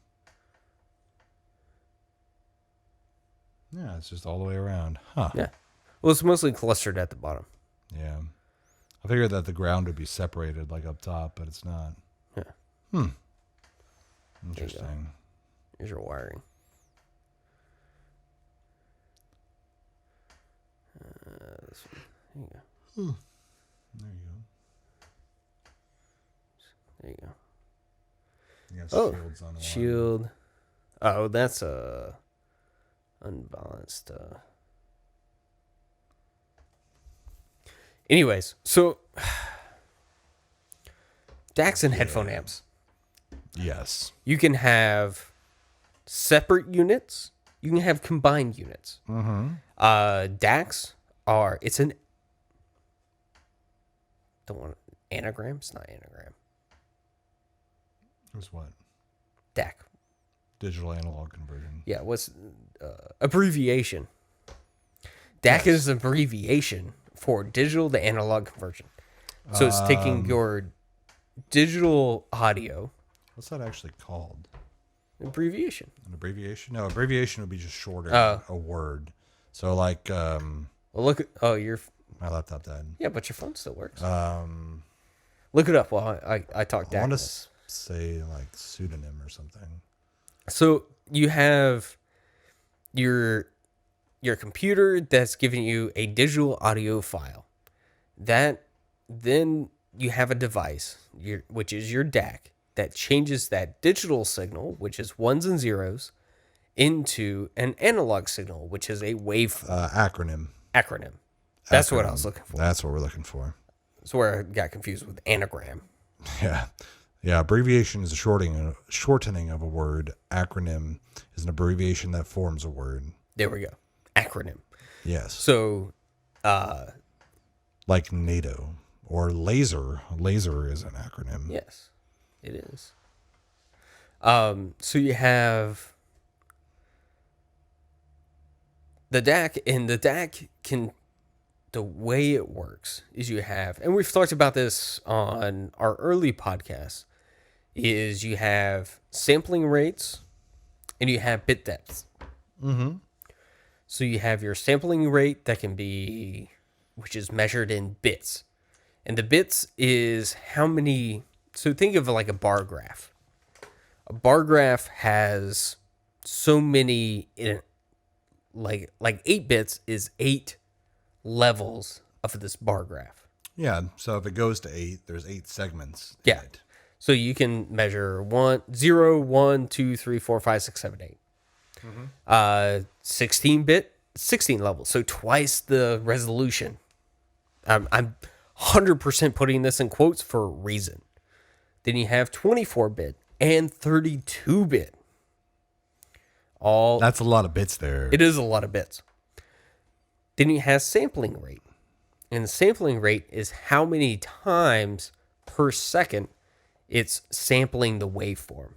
Yeah, it's just all the way around. Huh. Yeah. Well, it's mostly clustered at the bottom. Yeah. I figured that the ground would be separated like up top, but it's not. Yeah. Interesting. Here's your wiring. This one. There you go. There you go. There you go. You got Oh, shields on the shield. Oh, that's unbalanced. Anyways, so DACs and headphone amps. Yes. You can have separate units. You can have combined units. DACs are, it's an, don't want anagram. It's not anagram. It's what? DAC. Digital analog conversion. Yeah, what's abbreviation? DAC is an abbreviation for digital to analog conversion. So it's taking your digital audio. What's that actually called? Abbreviation. An abbreviation? No, abbreviation would be just shorter a word. So like Well, look at, my laptop died. yeah, but your phone still works. Look it up while I talk DAC. I want to say like pseudonym or something. So you have your computer that's giving you a digital audio file. That then you have a device, which is your DAC, that changes that digital signal, which is ones and zeros, into an analog signal, which is a waveform. Acronym. That's what I was looking for. That's what we're looking for. That's where I got confused with anagram. Yeah. Yeah, abbreviation is a shortening of a word. Acronym is an abbreviation that forms a word. There we go. Acronym. Yes. So, like NATO or laser. Laser is an acronym. yes, it is. So you have the DAC, and the DAC the way it works is you have, and we've talked about this on our early podcasts, is you have sampling rates and you have bit depths. So you have your sampling rate that can be, which is measured in bits. And the bits is how many, so think of like a bar graph. A bar graph has so many, like 8 bits is 8 levels of this bar graph. Yeah, so if it goes to 8, there's 8 segments. Yeah. In it. So you can measure 0, 1, 2, 3, 4, 5, 6, 7, 8. 16-bit, 16 levels. So twice the resolution. I'm 100% putting this in quotes for a reason. Then you have 24-bit and 32-bit. That's a lot of bits there. It is a lot of bits. Then you have sampling rate. And the sampling rate is how many times per second it's sampling the waveform.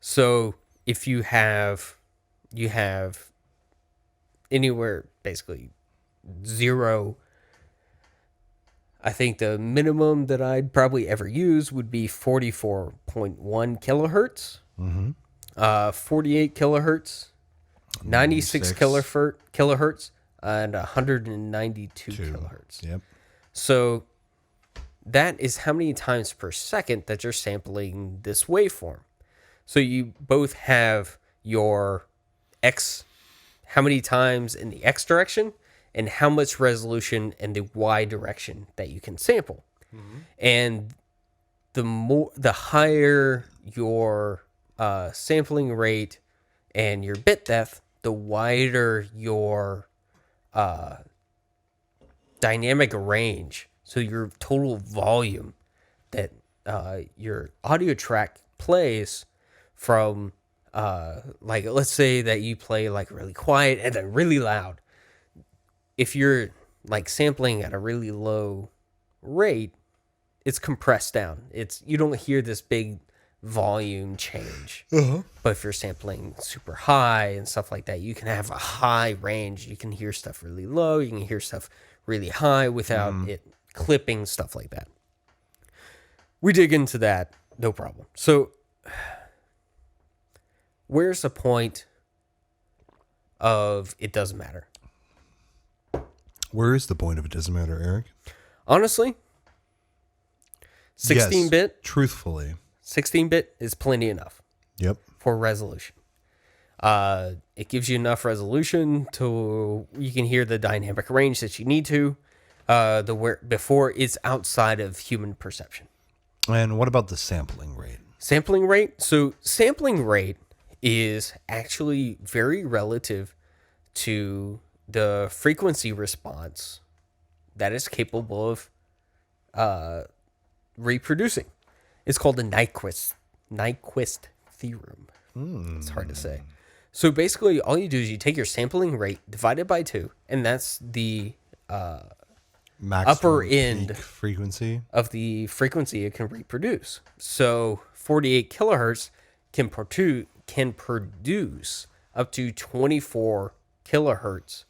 So if you have anywhere basically 0, I think the minimum that I'd probably ever use would be 44.1 kilohertz, 48 kilohertz, 96 kilohertz, and 192 kilohertz. Yep. So that is how many times per second that you're sampling this waveform. So you both have your X, how many times in the X direction, and how much resolution in the Y direction that you can sample. And the higher your sampling rate and your bit depth, the wider your dynamic range. So your total volume that your audio track plays from, like, let's say that you play like really quiet and then really loud. If you're like sampling at a really low rate, it's compressed down. You don't hear this big volume change. But if you're sampling super high and stuff like that, you can have a high range. You can hear stuff really low. You can hear stuff really high without it clipping, stuff like that. We dig into that, no problem. So where's the point of it doesn't matter? Where is the point of it doesn't matter, Eric? Honestly, 16-bit. Yes, truthfully. 16-bit is plenty enough. Yep. For resolution. It gives you enough resolution to you can hear the dynamic range that you need to before it's outside of human perception. And what about the sampling rate? Sampling rate? So sampling rate is actually very relative to the frequency response that is capable of reproducing. It's called the Nyquist theorem. It's hard to say. So basically, all you do is you take your sampling rate divided by 2, and that's the Maximum upper end frequency of the frequency it can reproduce. So 48 kilohertz can produce up to 24 kilohertz,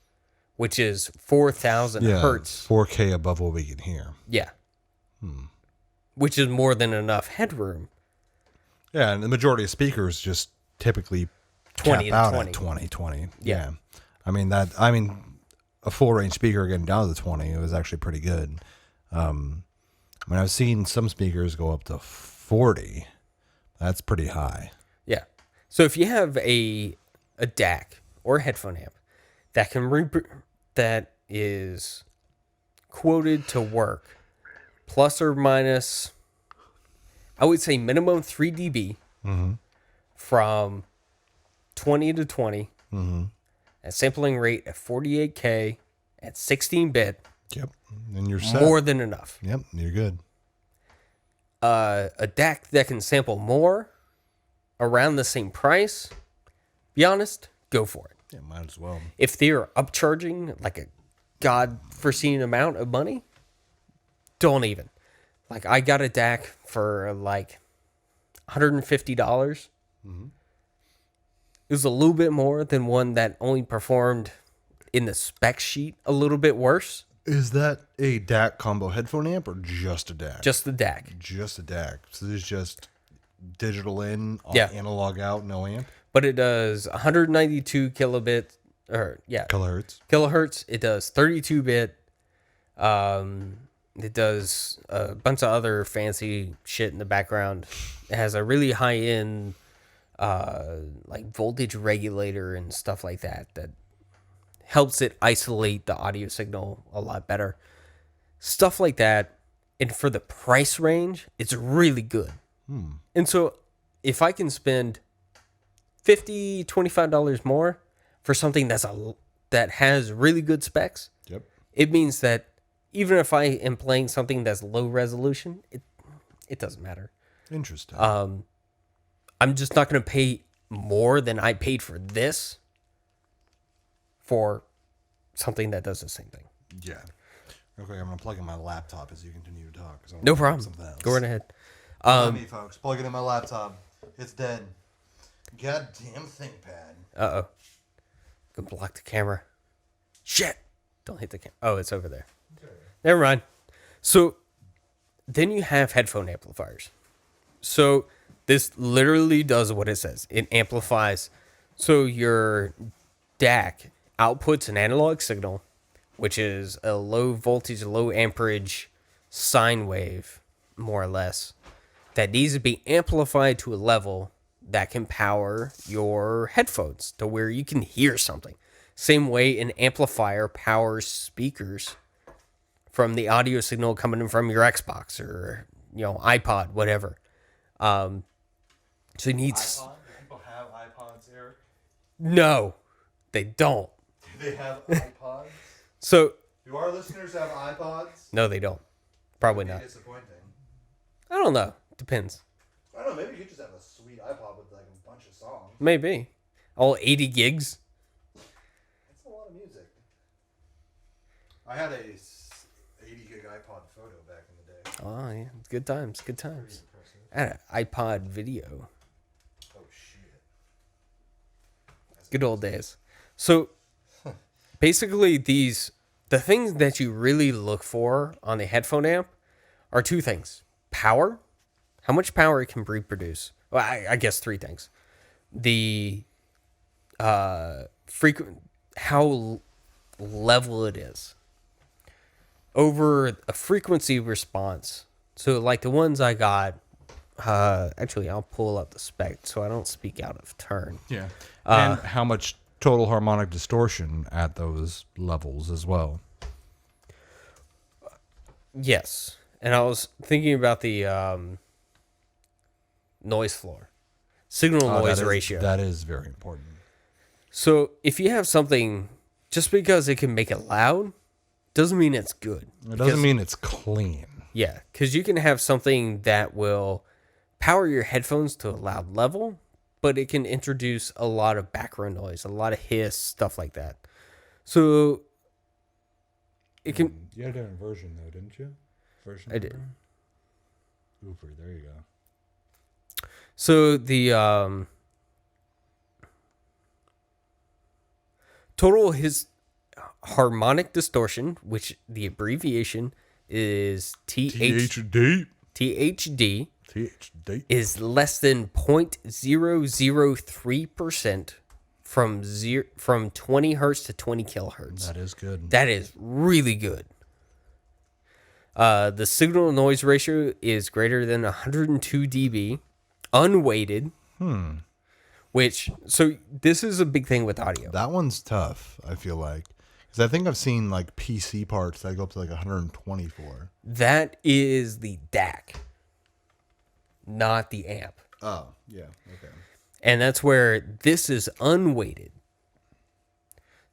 which is 4,000 hertz. 4K above what we can hear. Yeah. Which is more than enough headroom. Yeah, and the majority of speakers just typically 20 cap to out 20. at 20. Yeah. I mean a full range speaker getting down to the 20, it was actually pretty good. I've seen some speakers go up to 40. That's pretty high. Yeah. So if you have a DAC or a headphone amp that is quoted to work plus or minus, I would say minimum 3 dB from 20 to 20, a sampling rate at 48K at 16-bit. Yep. And you're set. More than enough. Yep, you're good. A DAC that can sample more around the same price, be honest, go for it. Yeah, might as well. If they're upcharging like a God-foreseen amount of money, don't even. Like, I got a DAC for like $150. It was a little bit more than one that only performed in the spec sheet a little bit worse. Is that a DAC combo headphone amp or just a DAC? Just the DAC. Just a DAC. So this is just digital in, Yeah. analog out, no amp? But it does 192 kilohertz. It does 32-bit. It does a bunch of other fancy shit in the background. It has a really high-end like voltage regulator and stuff like that helps it isolate the audio signal a lot better. Stuff like that. And for the price range, it's really good. And so if I can spend $50, $25 more for something that has really good specs, Yep. it means that even if I am playing something that's low resolution, it doesn't matter. Interesting. I'm just not going to pay more than I paid for this for something that does the same thing. Yeah. Okay, I'm gonna plug in my laptop as you continue to talk. No problem. Go right ahead. Me, folks. Plug it in my laptop. It's dead. Goddamn ThinkPad. Uh-oh. Can block the camera. Shit. Don't hit the camera. Oh, it's over there. Okay. Never mind. So then you have headphone amplifiers. So this literally does what it says. It amplifies. So your DAC outputs an analog signal, which is a low voltage, low amperage sine wave, more or less, that needs to be amplified to a level that can power your headphones to where you can hear something. Same way an amplifier powers speakers from the audio signal coming in from your Xbox or, iPod, whatever. So you need... iPod? Do people have iPods, Eric? No, they don't. Do they have iPods? So... Do our listeners have iPods? No, they don't. Probably not. Disappointing. I don't know. Depends. I don't know. Maybe you just have a sweet iPod with like a bunch of songs. Maybe. All 80 gigs. That's a lot of music. I had a 80 gig iPod photo back in the day. Oh, yeah. Good times. Good times. I had an iPod video. Oh, shit. Good old days. So, basically, the things that you really look for on the headphone amp are two things. Power. How much power it can reproduce. Well, I guess three things. The how level it is. Over a frequency response. So like the ones I got, actually I'll pull up the spec so I don't speak out of turn. Yeah. And how much total harmonic distortion at those levels as well. Yes. And I was thinking about the noise floor. Signal noise ratio. That is very important. So if you have something, just because it can make it loud, doesn't mean it's good. It doesn't mean it's clean. Yeah, because you can have something that will power your headphones to a loud level, but it can introduce a lot of background noise, a lot of hiss, stuff like that. So it can... You had a different version, though, didn't you? I did. Ooper, there you go. So the total harmonic distortion, which the abbreviation is THD, is less than 0.003% from 20 hertz to 20 kilohertz. That is good. That is really good. The signal noise ratio is greater than 102 dB, unweighted. So this is a big thing with audio. That one's tough, I feel like. Because I think I've seen like PC parts that go up to like 124. That is the DAC, not the amp. Oh, yeah, okay. And that's where this is unweighted.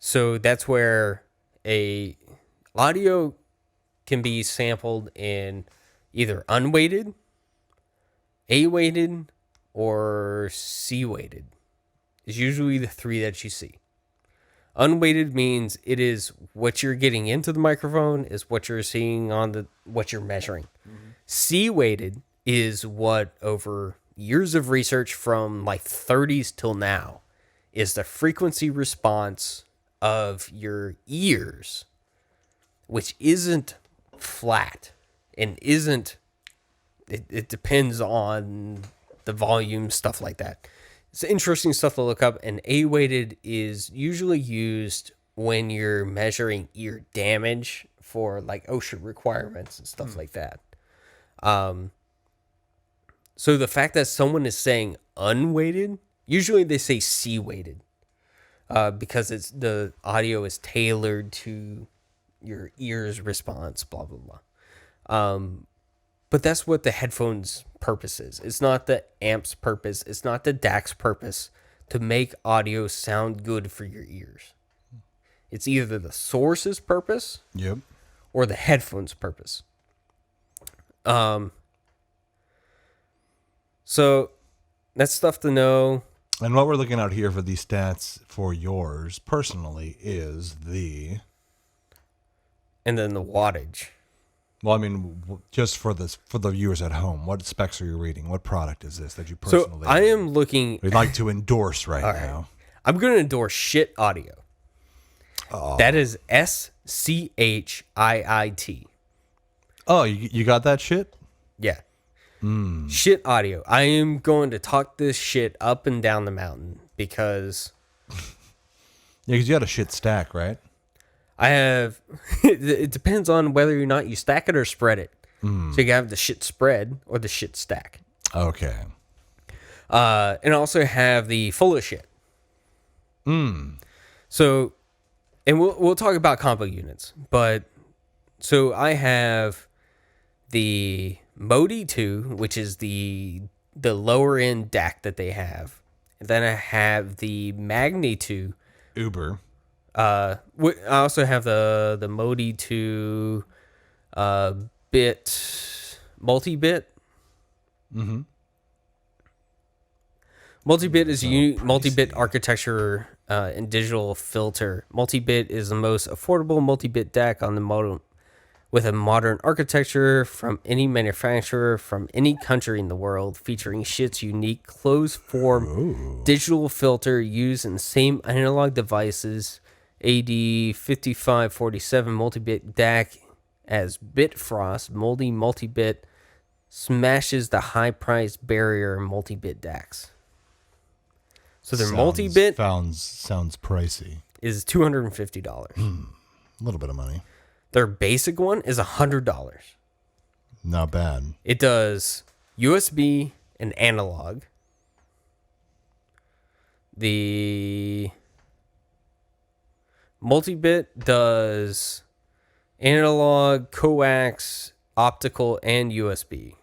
So that's where a audio can be sampled in either unweighted, A-weighted, or C-weighted. Is usually the three that you see. Unweighted means it is what you're getting into the microphone is what you're seeing on what you're measuring. Mm-hmm. C-weighted is what, over years of research from like 30s till now, is the frequency response of your ears, which isn't flat and isn't... It depends on the volume, stuff like that. It's interesting stuff to look up, and A-weighted is usually used when you're measuring ear damage for like OSHA requirements and stuff like that. So the fact that someone is saying unweighted, usually they say C-weighted, because the audio is tailored to your ear's response, blah, blah, blah. But that's what the headphones' purpose is. It's not the amp's purpose. It's not the DAC's purpose to make audio sound good for your ears. It's either the source's purpose, yep, or the headphones purpose. So that's stuff to know. And what we're looking at here for these stats for yours personally is the... And then the wattage. Well, I mean, just for the viewers at home, what specs are you reading? What product is this that you personally... So I am looking... We'd like to endorse right now. I'm going to endorse Shit Audio. That is SCHIIT. Oh, you got that shit? Yeah. Shit Audio. I am going to talk this shit up and down the mountain because... Yeah, because you got a shit stack, right? I have... It depends on whether or not you stack it or spread it. So you can have the shit spread or the shit stack. Okay. And also have the full of shit. So, and we'll talk about combo units, but so I have the Modi 2, which is the lower end DAC that they have. And then I have the Magni 2. Uber. I also have the Modi 2 bit multi-bit. Multi-bit is multi-bit architecture and digital filter. Multi-bit is the most affordable multi-bit DAC on the modem with a modern architecture from any manufacturer from any country in the world, featuring Shit's unique closed-form digital filter used in the same analog devices. AD5547 multi-bit DAC as Bitfrost multi-bit smashes the high-price barrier multi-bit DACs. So their multi-bit sounds pricey. is $250. A little bit of money. Their basic one is $100. Not bad. It does USB and analog. The multi-bit does analog, coax, optical, and USB.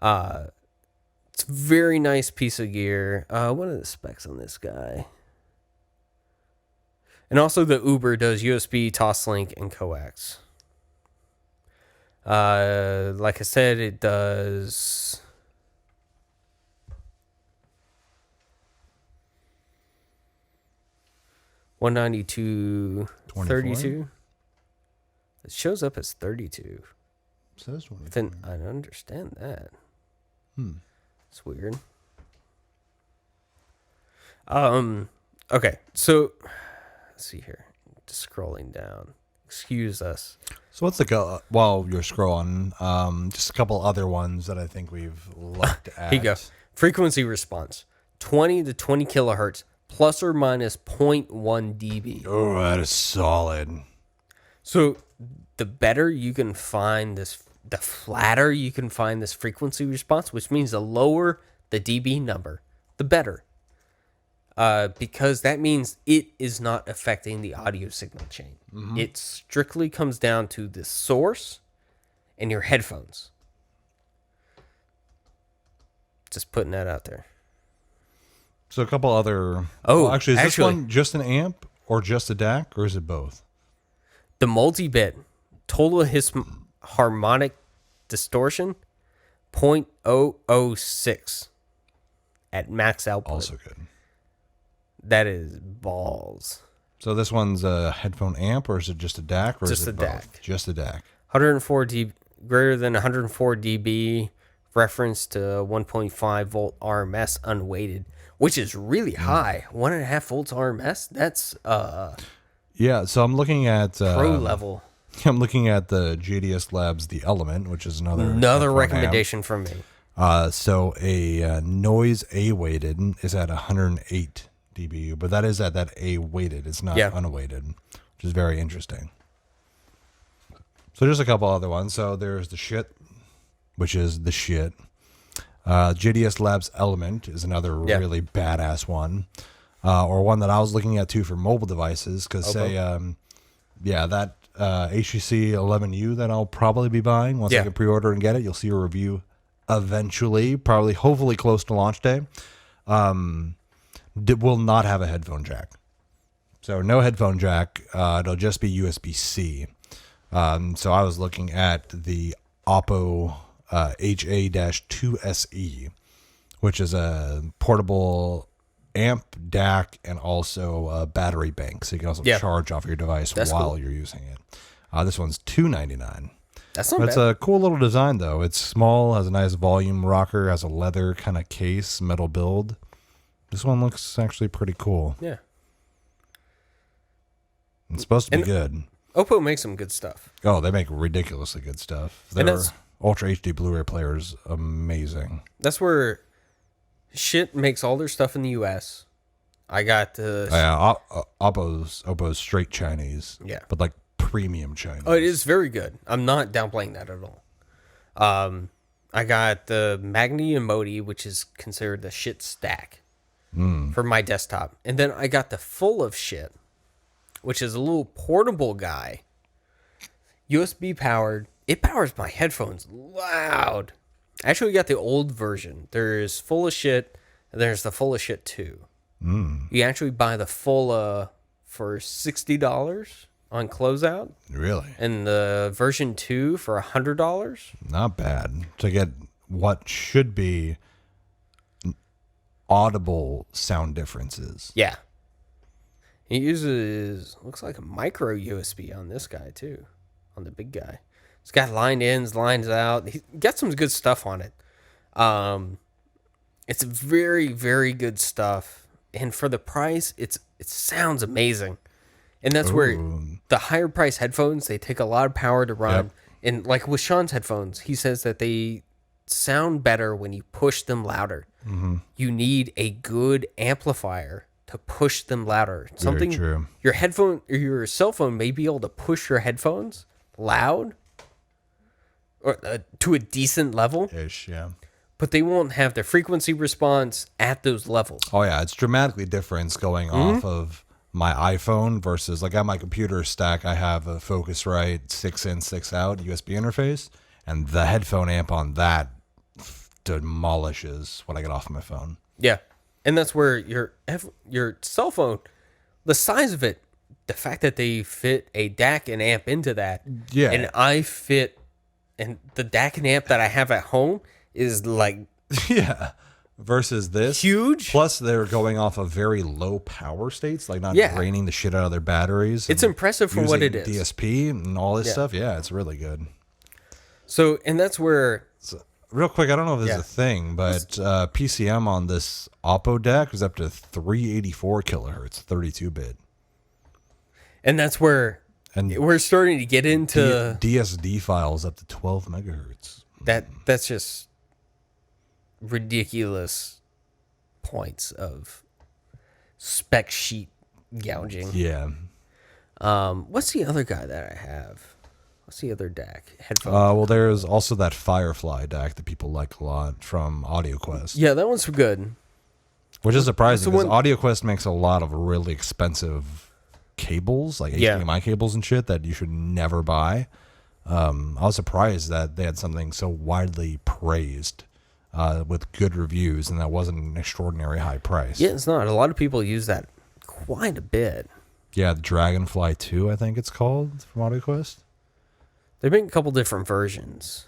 It's a very nice piece of gear. What are the specs on this guy? And also the Uber does USB, Toslink, and coax. Like I said, it does... $192.32. It shows up as 32. It says 24. Then I don't understand that. It's weird. Okay, so let's see here. Just scrolling down. Excuse us. So let's look while you're scrolling. Just a couple other ones that I think we've looked at. Here you go. Frequency response: 20 to 20 kilohertz, plus or minus 0.1 dB. Oh, that is solid. So the better you can find this, the flatter you can find this frequency response, which means the lower the dB number, the better. Because that means it is not affecting the audio signal chain. It strictly comes down to the source and your headphones. Just putting that out there. So a couple other... actually, is this one just an amp or just a DAC, or is it both? The multi-bit total harmonic distortion 0.006 at max output. Also good. That is balls. So this one's a headphone amp, or is it just a DAC, or Just is it a both? DAC. Just a DAC. 104 dB, greater than 104 dB, reference to 1.5 volt RMS unweighted, which is really high. 1.5 volts RMS. That's Yeah. So I'm looking at pro level. I'm looking at the JDS Labs The Element, which is another recommendation from me. So a noise A weighted is at 108 dBu, but that is at that A weighted. It's not unweighted, which is very interesting. So just a couple other ones. So there's the Shit, which is the shit. JDS Labs Element is another really badass one, or one that I was looking at too for mobile devices. Because that HTC 11U that I'll probably be buying once I can pre-order and get it. You'll see a review eventually, hopefully close to launch day. Will not have a headphone jack. So no headphone jack. It'll just be USB-C. So I was looking at the Oppo HA-2SE, which is a portable amp, DAC, and also a battery bank. So you can also charge off your device while you're using it. This one's $299. That's not bad. It's a cool little design, though. It's small, has a nice volume rocker, has a leather kind of case, metal build. This one looks actually pretty cool. Yeah. It's supposed to be good. Oppo makes some good stuff. Oh, they make ridiculously good stuff. Their Ultra HD Blu-ray player is amazing. That's where shit makes all their stuff in the U.S. I got the... Oppo's straight Chinese. Yeah. But like premium Chinese. Oh, it is very good. I'm not downplaying that at all. I got the Magni and Modi, which is considered the shit stack for my desktop. And then I got the Full of Shit, which is a little portable guy. USB powered. It powers my headphones loud. I actually got the old version. There's Full of Shit, and there's the Full of Shit 2. You actually buy the Full for $60 on closeout. Really? And the version 2 for $100. Not bad. To get what should be audible sound differences. Yeah. He uses, looks like a micro USB on this guy too, on the big guy. It's got lined ins, lines out. He got some good stuff on it. It's very, very good stuff. And for the price, it sounds amazing. And that's where the higher price headphones, they take a lot of power to run. Yep. And like with Sean's headphones, he says that they sound better when you push them louder. You need a good amplifier to push them louder. Something very true. Your headphone or your cell phone may be able to push your headphones loud or to a decent level. Ish, yeah. But they won't have the frequency response at those levels. Oh yeah, it's dramatically different going off of my iPhone versus like on my computer stack. I have a Focusrite 6 in, 6 out USB interface, and the headphone amp on that demolishes what I get off my phone. Yeah. And that's where your cell phone, the size of it, the fact that they fit a DAC and amp into that, and I fit, and the DAC and amp that I have at home is like, versus this huge. Plus, they're going off of very low power states, like not draining the shit out of their batteries. It's impressive for what it is. DSP and all this stuff. Yeah, it's really good. So, and that's where. Real quick, I don't know if this is a thing, but PCM on this Oppo DAC is up to 384 kilohertz, 32-bit. And that's where we're starting to get into DSD files up to 12 megahertz. That's just ridiculous points of spec sheet gouging. Yeah. What's the other guy that I have? What's the other DAC? Headphone. Well, there's also that Firefly DAC that people like a lot from AudioQuest. Yeah, that one's good. Which is surprising because AudioQuest makes a lot of really expensive cables, like HDMI cables and shit that you should never buy. I was surprised that they had something so widely praised with good reviews, and that wasn't an extraordinary high price. Yeah, it's not. A lot of people use that quite a bit. Yeah, the Dragonfly 2, I think it's called, from AudioQuest. They make a couple different versions.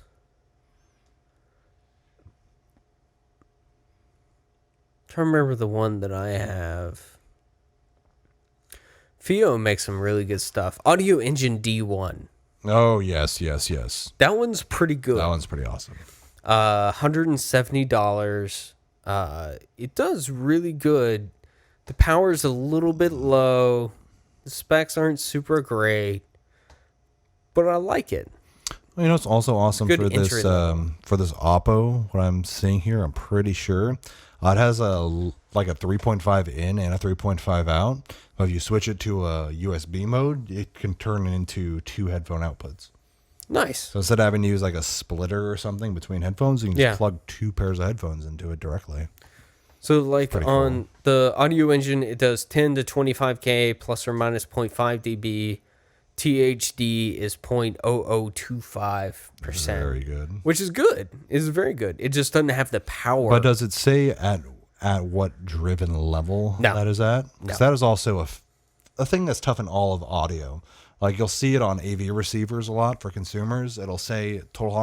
I'm trying to remember the one that I have. Fio makes some really good stuff. Audio Engine D1. Oh, yes. That one's pretty good. That one's pretty awesome. $170. It does really good. The power's a little bit low. The specs aren't super great. But I like it. Well, you know, it's also awesome for this Oppo. What I'm seeing here, I'm pretty sure it has a 3.5 in and a 3.5 out. But if you switch it to a USB mode, it can turn it into 2 headphone outputs. Nice. So instead of having to use like a splitter or something between headphones, you can just plug 2 pairs of headphones into it directly. So like on the Audio Engine, it does 10 to 25K plus or minus 0.5 dB. THD is 0.0025%. Very good. Which is good. It's very good. It just doesn't have the power. But does it say at what driven level that is at? Because that is also a thing that's tough in all of audio. Like you'll see it on AV receivers a lot for consumers. It'll say total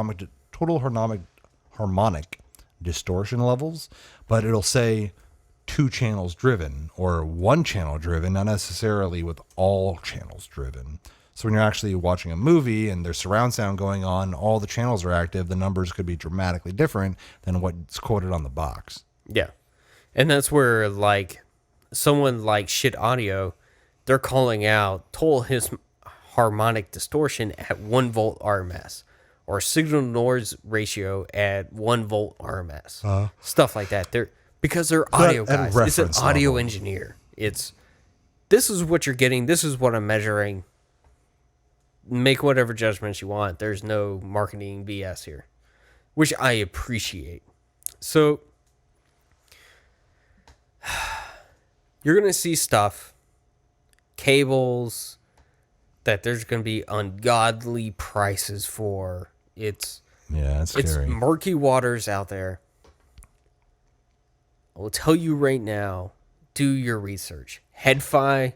harmonic distortion levels, but it'll say 2 channels driven or 1 channel driven, not necessarily with all channels driven. So when you're actually watching a movie and there's surround sound going on, all the channels are active, the numbers could be dramatically different than what's quoted on the box. Yeah. And that's where, like, someone like Shit Audio, they're calling out total harmonic distortion at 1 volt RMS or signal noise ratio at 1 volt RMS. Stuff like that. Because they're audio guys. It's an audio engineer. This is what you're getting. This is what I'm measuring. Make whatever judgments you want. There's no marketing BS here, which I appreciate. So you're going to see stuff, cables, that there's going to be ungodly prices for. It's scary. murky waters out there. I will tell you right now, do your research. HeadFi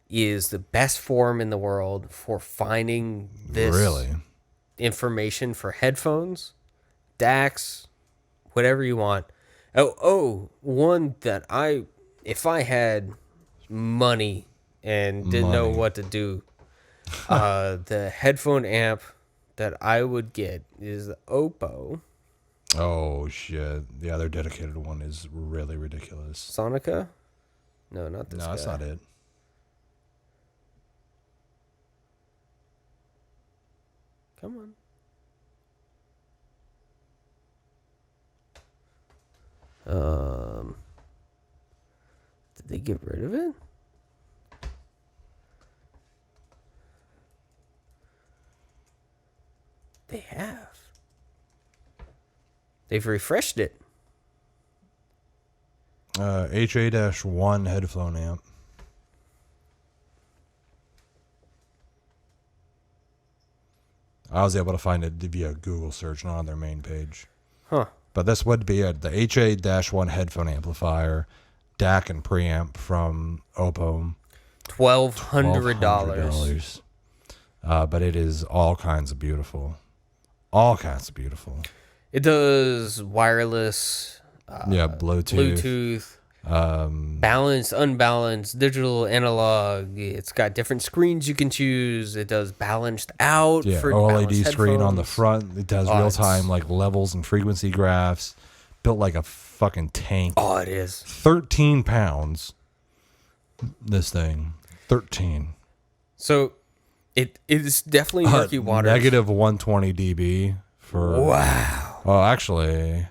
is the best forum in the world for finding this information for headphones, DACs, whatever you want. One that if I had money and didn't know what to do, the headphone amp that I would get is the Oppo. Oh, shit. Yeah, their dedicated one is really ridiculous. Sonica? No, not this guy. No, that's not it. Come on. Did they get rid of it? They have. They've refreshed it. HA-1 headphone amp. I was able to find it via Google search, not on their main page. Huh. But this would be the HA-1 headphone amplifier, DAC and preamp from Oppo. $1,200. But it is all kinds of beautiful. All kinds of beautiful. It does wireless, Bluetooth, balanced, unbalanced, digital, analog. It's got different screens you can choose. It does balanced out for OLED screen headphones. on the front. It does real time like levels and frequency graphs. Built like a fucking tank. Oh, it is 13 pounds. This thing, 13. So it is definitely murky water. Negative 120 dB for wow. Oh, actually,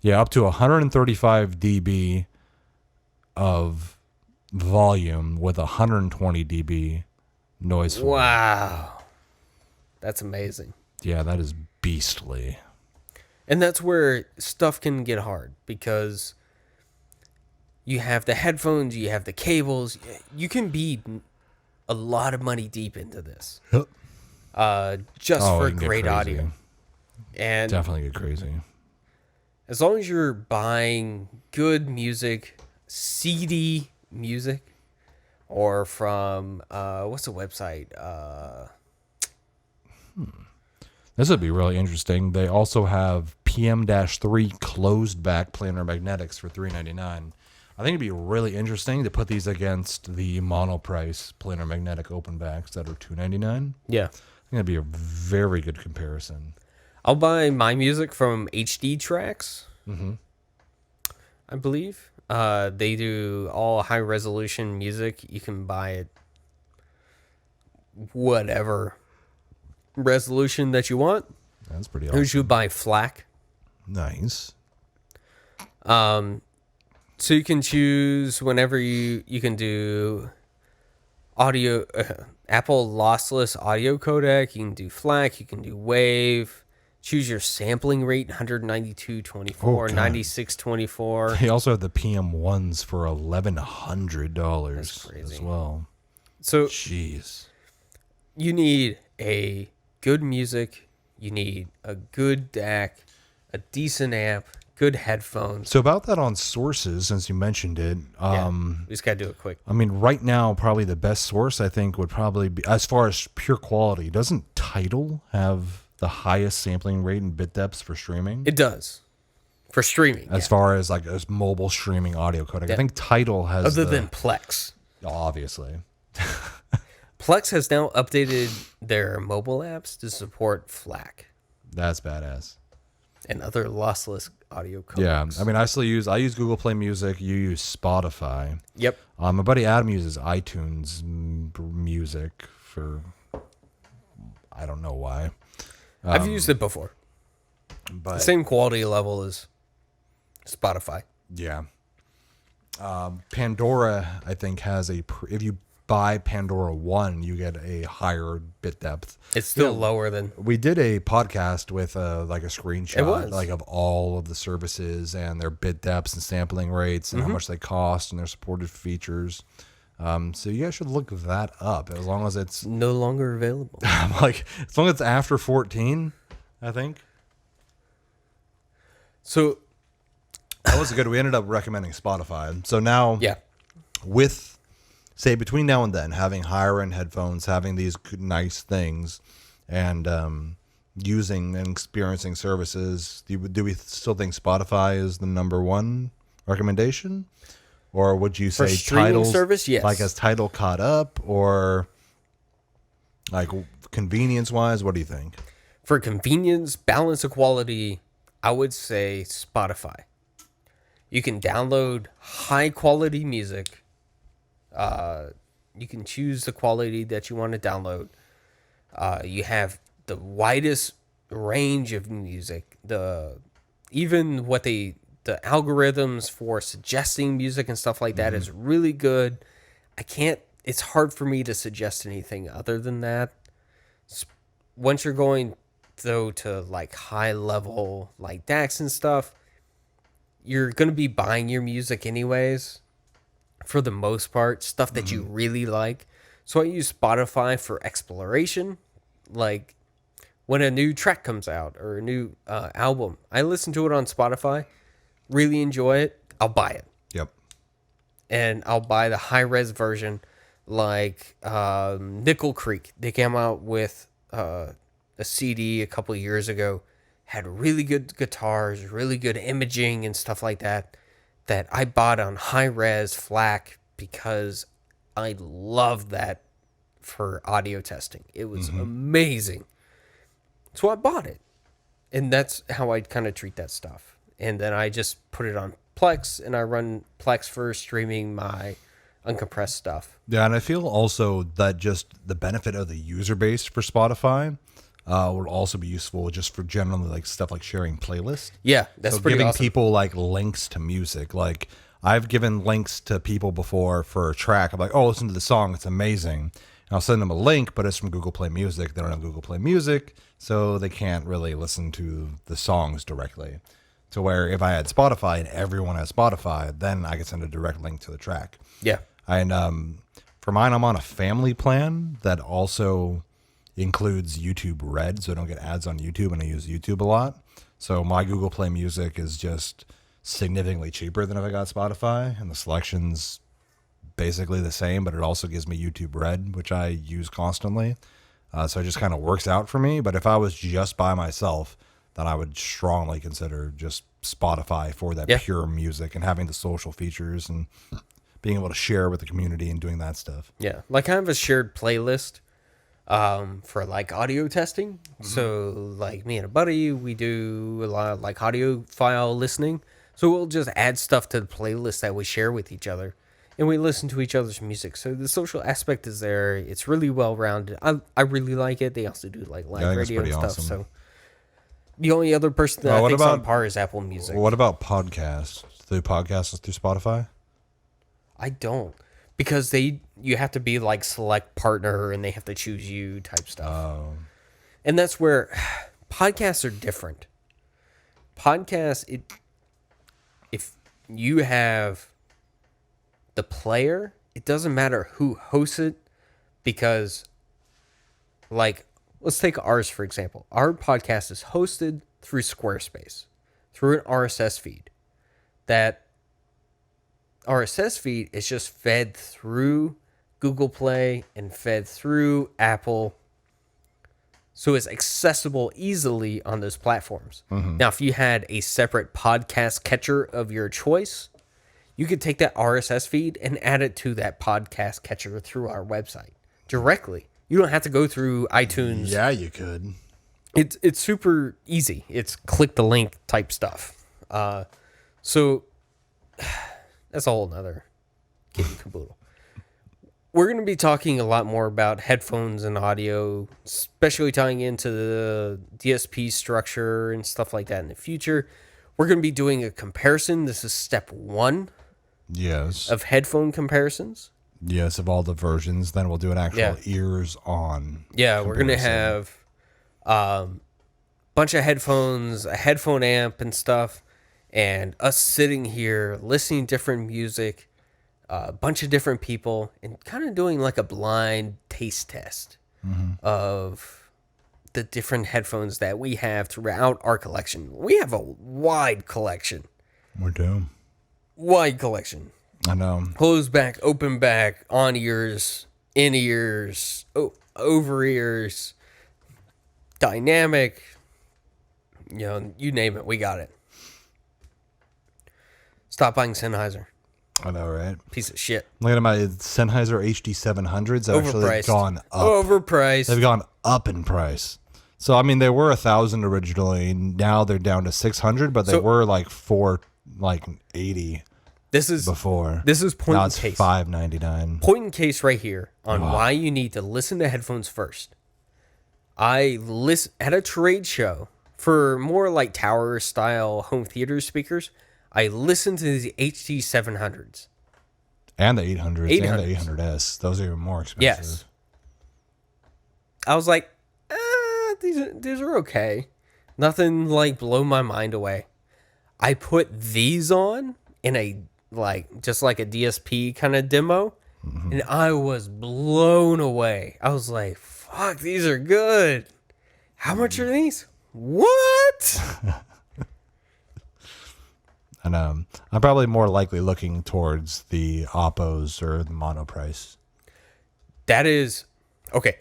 yeah, up to 135 dB of volume with 120 dB noise floor. Wow. That's amazing. Yeah, that is beastly. And that's where stuff can get hard because you have the headphones, you have the cables. You can be a lot of money deep into this. Yep. Just for great audio. And definitely get crazy. As long as you're buying good music, CD music, or from what's the website? This would be really interesting. They also have PM-3 closed back planar magnetics for $399. I think it'd be really interesting to put these against the mono price planar magnetic open backs that are $299. Yeah, I think that'd be a very good comparison. I'll buy my music from HD Tracks. I believe they do all high resolution music. You can buy it whatever resolution that you want. That's pretty awesome. You should buy FLAC. Nice. So you can choose whenever you can do audio, Apple lossless audio codec. You can do FLAC. You can do Wave. Choose your sampling rate, 192.24, 96.24. They also have the PM1s for $1,100 as well. So, jeez. You need a good music. You need a good DAC, a decent amp, good headphones. So about that on sources, since you mentioned it, We just gotta do it quick. I mean, right now, probably the best source I think would probably be, as far as pure quality, doesn't Tidal have the highest sampling rate and bit depths for streaming? It does for streaming. As far as like as mobile streaming audio codec, I think Tidal has other than Plex. obviously. Plex has now updated their mobile apps to support FLAC That's badass. and other lossless audio codecs. Yeah, I mean, I use Google Play Music. You use Spotify. Yep. My buddy Adam uses iTunes Music for I don't know why. I've used it before. But The same quality level as Spotify. yeah, Pandora I think has if you buy Pandora 1, you get a higher bit depth. It's still lower than. We did a podcast with like a screenshot It was. like of all of the services and their bit depths and sampling rates and how much they cost and their supported features. So you guys should look that up as long as it's No longer available. like as long as it's after 14, I think. So, That was good. We ended up recommending Spotify. So now yeah. with say between now and then having higher end headphones, having these nice things, and using and experiencing services, do we still think Spotify is the number one recommendation, or would you say streaming Tidal's service? Yes. like has Tidal caught up, or like convenience wise, what do you think? For convenience, balance of quality, I would say Spotify. You can download high quality music. You can choose the quality that you want to download. You have the widest range of music. The algorithms for suggesting music and stuff like that is really good. It's hard for me to suggest anything other than that. Once you're going though to like high level like DACs and stuff, you're going to be buying your music anyways for the most part, stuff that you really like. So I use Spotify for exploration, like when a new track comes out or a new album. I listen to it on Spotify, really enjoy it, I'll buy it. Yep. And I'll buy the high-res version like Nickel Creek. They came out with a CD a couple of years ago, had really good guitars, really good imaging and stuff like that I bought on high-res FLAC because I loved that for audio testing. It was amazing. So I bought it. And that's how I kind of treat that stuff. And then I just put it on Plex, and I run Plex for streaming my uncompressed stuff. Yeah, and I feel also that just the benefit of the user base for Spotify would also be useful just for generally like stuff like sharing playlists. Yeah, that's so pretty giving awesome. people like links to music. Like I've given links to people before for a track. I'm like, oh, listen to the song. It's amazing. And I'll send them a link, but it's from Google Play Music. They don't have Google Play Music, so they can't really listen to the songs directly. To where if I had Spotify and everyone has Spotify, then I could send a direct link to the track. Yeah. And for mine, I'm on a family plan that also includes YouTube Red, so I don't get ads on YouTube, and I use YouTube a lot. So my Google Play Music is just significantly cheaper than if I got Spotify, and the selection's basically the same, but it also gives me YouTube Red, which I use constantly. So it just kind of works out for me. But if I was just by myself, then I would strongly consider just Spotify for that pure music and having the social features and being able to share with the community and doing that stuff. Yeah. Like kind of a shared playlist for like audio testing. So like me and a buddy, we do a lot of like audio file listening. So we'll just add stuff to the playlist that we share with each other, and we listen to each other's music. So the social aspect is there. It's really well rounded. I really like it. They also do like live radio and stuff. Awesome. So the only other person that I think's on par is Apple Music. What about podcasts? Do podcasts through Spotify? I don't, because you have to be like select partner and they have to choose you type stuff. And that's where podcasts are different. Podcasts, if you have the player, it doesn't matter who hosts it, because like let's take ours for example. Our podcast is hosted through Squarespace, through an RSS feed. That RSS feed is just fed through Google Play and fed through Apple. So it's accessible easily on those platforms. Now, if you had a separate podcast catcher of your choice, you could take that RSS feed and add it to that podcast catcher through our website directly. You don't have to go through iTunes. Yeah, you could. It's super easy. It's click the link type stuff. So that's a whole nother kit and caboodle. We're going to be talking a lot more about headphones and audio, especially tying into the DSP structure and stuff like that in the future. We're going to be doing a comparison. This is step 1 Yes. of headphone comparisons. Yes, of all the versions. Then we'll do an actual ears on. Yeah, we're going to have bunch of headphones, a headphone amp and stuff, and us sitting here listening to different music, a bunch of different people, and kind of doing like a blind taste test of the different headphones that we have throughout our collection. We have a wide collection. We're doomed. Wide collection. I know. Closed back, open back, on ears, in ears, over ears, dynamic, you name it, we got it. Stop buying Sennheiser. I know, right? Piece of shit. Looking at my Sennheiser HD700s, actually Overpriced. gone up. Overpriced. They've gone up in price. So I mean, they were 1,000 originally. Now they're down to 600, but they were like 480 before. This is point now in it's case. $599. Point in case right here on why you need to listen to headphones first. I listen at a trade show for more like tower style home theater speakers. I listened to the HD700s. And the 800s and the 800S. Those are even more expensive. Yes. I was like, these are okay. Nothing like blow my mind away. I put these on in a just like a DSP kind of demo, and I was blown away. I was like, fuck, these are good. How much are these? What? And I'm probably more likely looking towards the Oppos or the Monoprice. That is okay.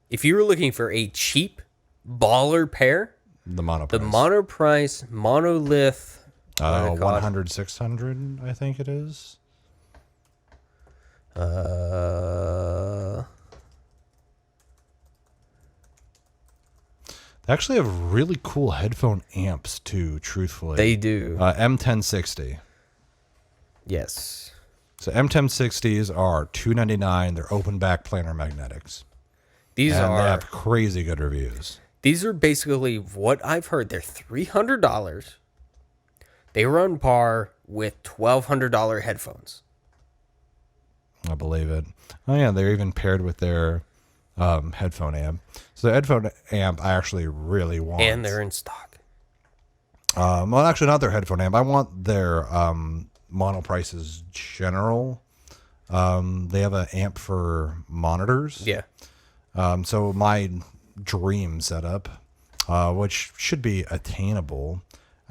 If you were looking for a cheap baller pair, The Monoprice. the Monoprice Monolith 100, 600, I think it is. They actually have really cool headphone amps too, truthfully. They do. M1060. Yes. So M1060s are $299. They're open back planar magnetics. These and are they have crazy good reviews. These are basically what I've heard. They're $300. They run par with $1,200 headphones. I believe it. Oh yeah, they're even paired with their headphone amp. So the headphone amp I actually really want. And they're in stock. Well, actually not their headphone amp. I want their Monoprice's general. They have an amp for monitors. Yeah. So my dream setup, which should be attainable,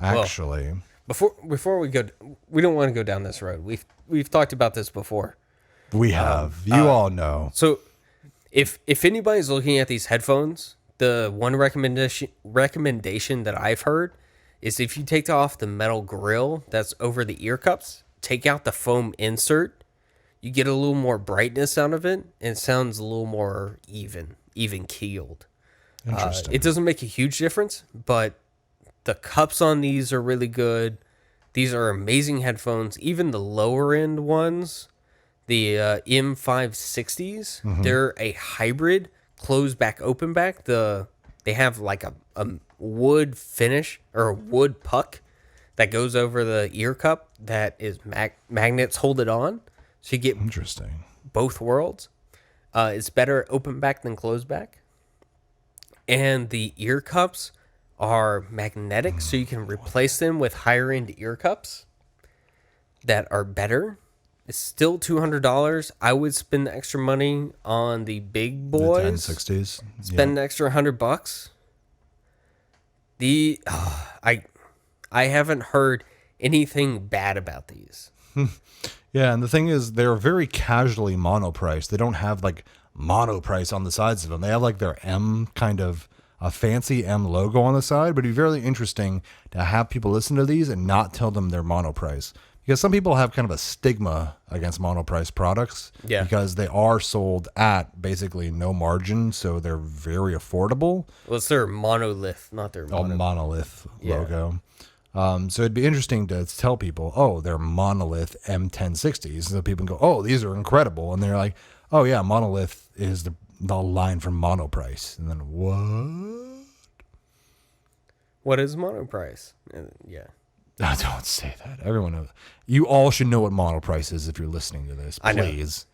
actually. Well, before we go, we don't want to go down this road. We've talked about this before. We have. You all know. So if anybody's looking at these headphones, the one recommendation that I've heard is if you take off the metal grill that's over the ear cups, take out the foam insert, you get a little more brightness out of it, and it sounds a little more even keeled. Interesting. It doesn't make a huge difference, but the cups on these are really good. These are amazing headphones. Even the lower end ones, the M560s, they're a hybrid, closed back, open back. They have like a wood finish or a wood puck that goes over the ear cup that is magnets hold it on. So you get Interesting. both worlds. It's better open back than closed back. And the ear cups are magnetic, so you can replace them with higher end ear cups that are better. It's still $200. I would spend the extra money on the big boys. The 1060s. Spend an extra $100. I I haven't heard anything bad about these. Yeah, and the thing is, they're very casually mono priced. They don't have like mono price on the sides of them. They have like their M kind of a fancy M logo on the side, but it'd be very interesting to have people listen to these and not tell them they're mono price. Because some people have kind of a stigma against mono price products because they are sold at basically no margin, so they're very affordable. Well, it's their monolith, not their monolith logo. So it'd be interesting to tell people, oh, they're Monolith M1060s. So people can go, oh, these are incredible. And they're like, oh, yeah, Monolith is the line from Monoprice. And then what? What is Monoprice? Yeah. Don't say that. Everyone knows. You all should know what Monoprice is if you're listening to this. Please.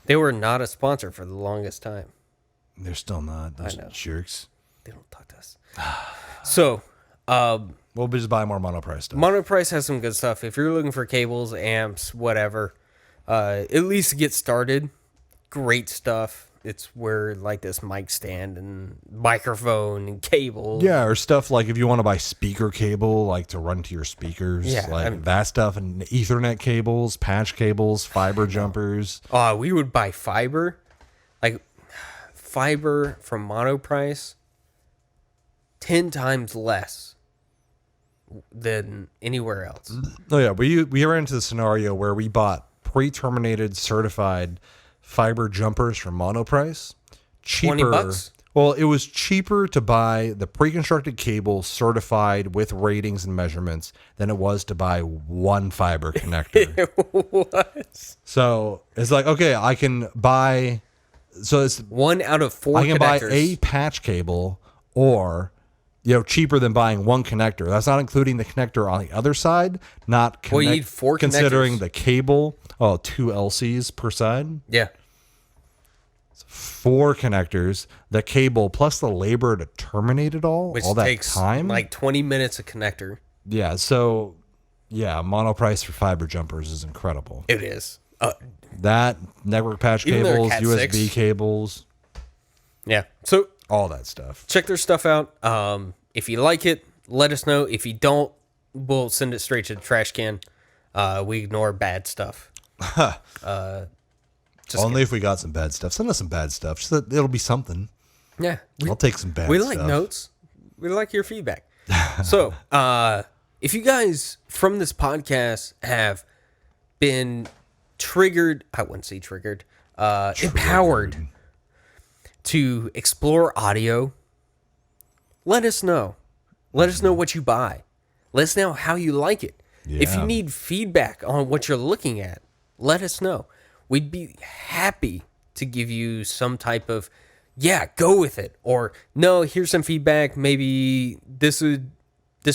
They were not a sponsor for the longest time. They're still not. Those jerks. They don't talk to us. So, we'll just buy more Monoprice stuff. Monoprice has some good stuff. If you're looking for cables, amps, whatever, at least get started. Great stuff. It's where like this mic stand and microphone and cable. Yeah, or stuff like if you want to buy speaker cable, like to run to your speakers, that stuff, and Ethernet cables, patch cables, fiber jumpers. We would buy fiber, like fiber from Monoprice, 10 times less than anywhere else. Oh yeah, we ran into the scenario where we bought pre-terminated certified fiber jumpers from Monoprice. Cheaper. $20? Well, it was cheaper to buy the pre-constructed cable certified with ratings and measurements than it was to buy one fiber connector. What? So it's like, okay, I can buy. So it's 1 out of 4 I can connectors. buy a patch cable or, cheaper than buying one connector. That's not including the connector on the other side. You need 4 considering connectors. the cable. 2 LCs per side. Yeah. 4 connectors, the cable plus the labor to terminate it all. Which all that takes time. like 20 minutes a connector. Yeah. So, Monoprice for fiber jumpers is incredible. It is. That network patch Even their cables, Cat USB 6. cables. Yeah. So All that stuff. check their stuff out. If you like it, let us know. If you don't, we'll send it straight to the trash can. We ignore bad stuff. Only if we got some bad stuff. Send us some bad stuff. So that it'll be something. Yeah. I'll take some bad We stuff. like notes. We like your feedback. So, if you guys from this podcast have been triggered, I wouldn't say triggered, empowered to explore audio, let us know. Let us know what you buy. Let us know how you like it. If you need feedback on what you're looking at, let us know. We'd be happy to give you some type of, go with it. Or, no, here's some feedback. Maybe this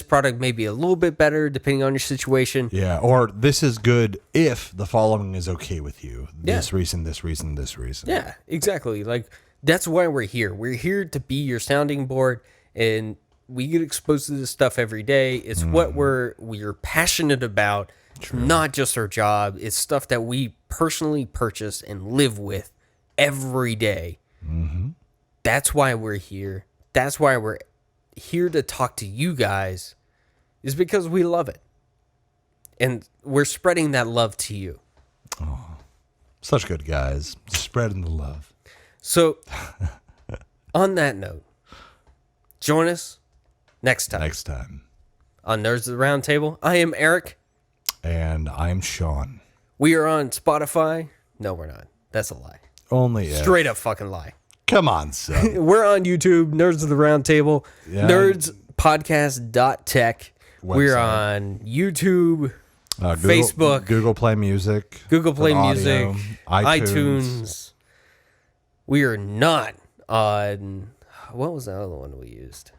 product may be a little bit better depending on your situation. Yeah, or this is good if the following is okay with you. This reason, this reason, this reason. Yeah, exactly. Like, that's why we're here. We're here to be your sounding board, and we get exposed to this stuff every day. It's what we're passionate about. True. Not just our job. It's stuff that we personally purchase and live with every day. Mm-hmm. That's why we're here. That's why we're here to talk to you guys, is because we love it. And we're spreading that love to you. Oh, such good guys. Spreading the love. So, on that note, join us next time. On Nerds of the Round Table. I am Eric. And I'm Sean. We are on Spotify. No, we're not. That's a lie. Only Straight up fucking lie. Come on, son. We're on YouTube, Nerds of the Round Table, nerdspodcast.tech. We're on YouTube, Facebook, Google Play Music, audio, iTunes. iTunes. We are not on, what was the other one we used?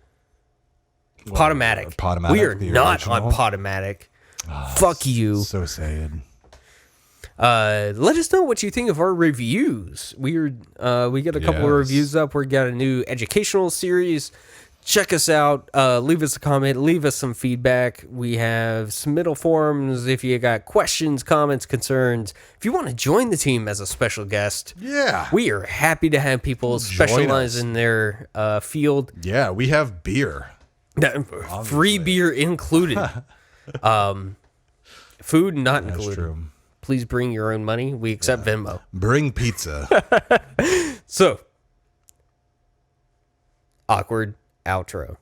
Podomatic. Podomatic. We are not on Podomatic. Fuck you. So sad. Let us know what you think of our reviews. We got a couple of reviews up. We got a new educational series. Check us out. Leave us a comment. Leave us some feedback. We have submittal forms if you got questions, comments, concerns. If you want to join the team as a special guest, we are happy to have people specialize in their field. Yeah, we have beer. Free beer included. Food not That's included. true. Please bring your own money. We accept Venmo. Bring pizza. So, awkward outro.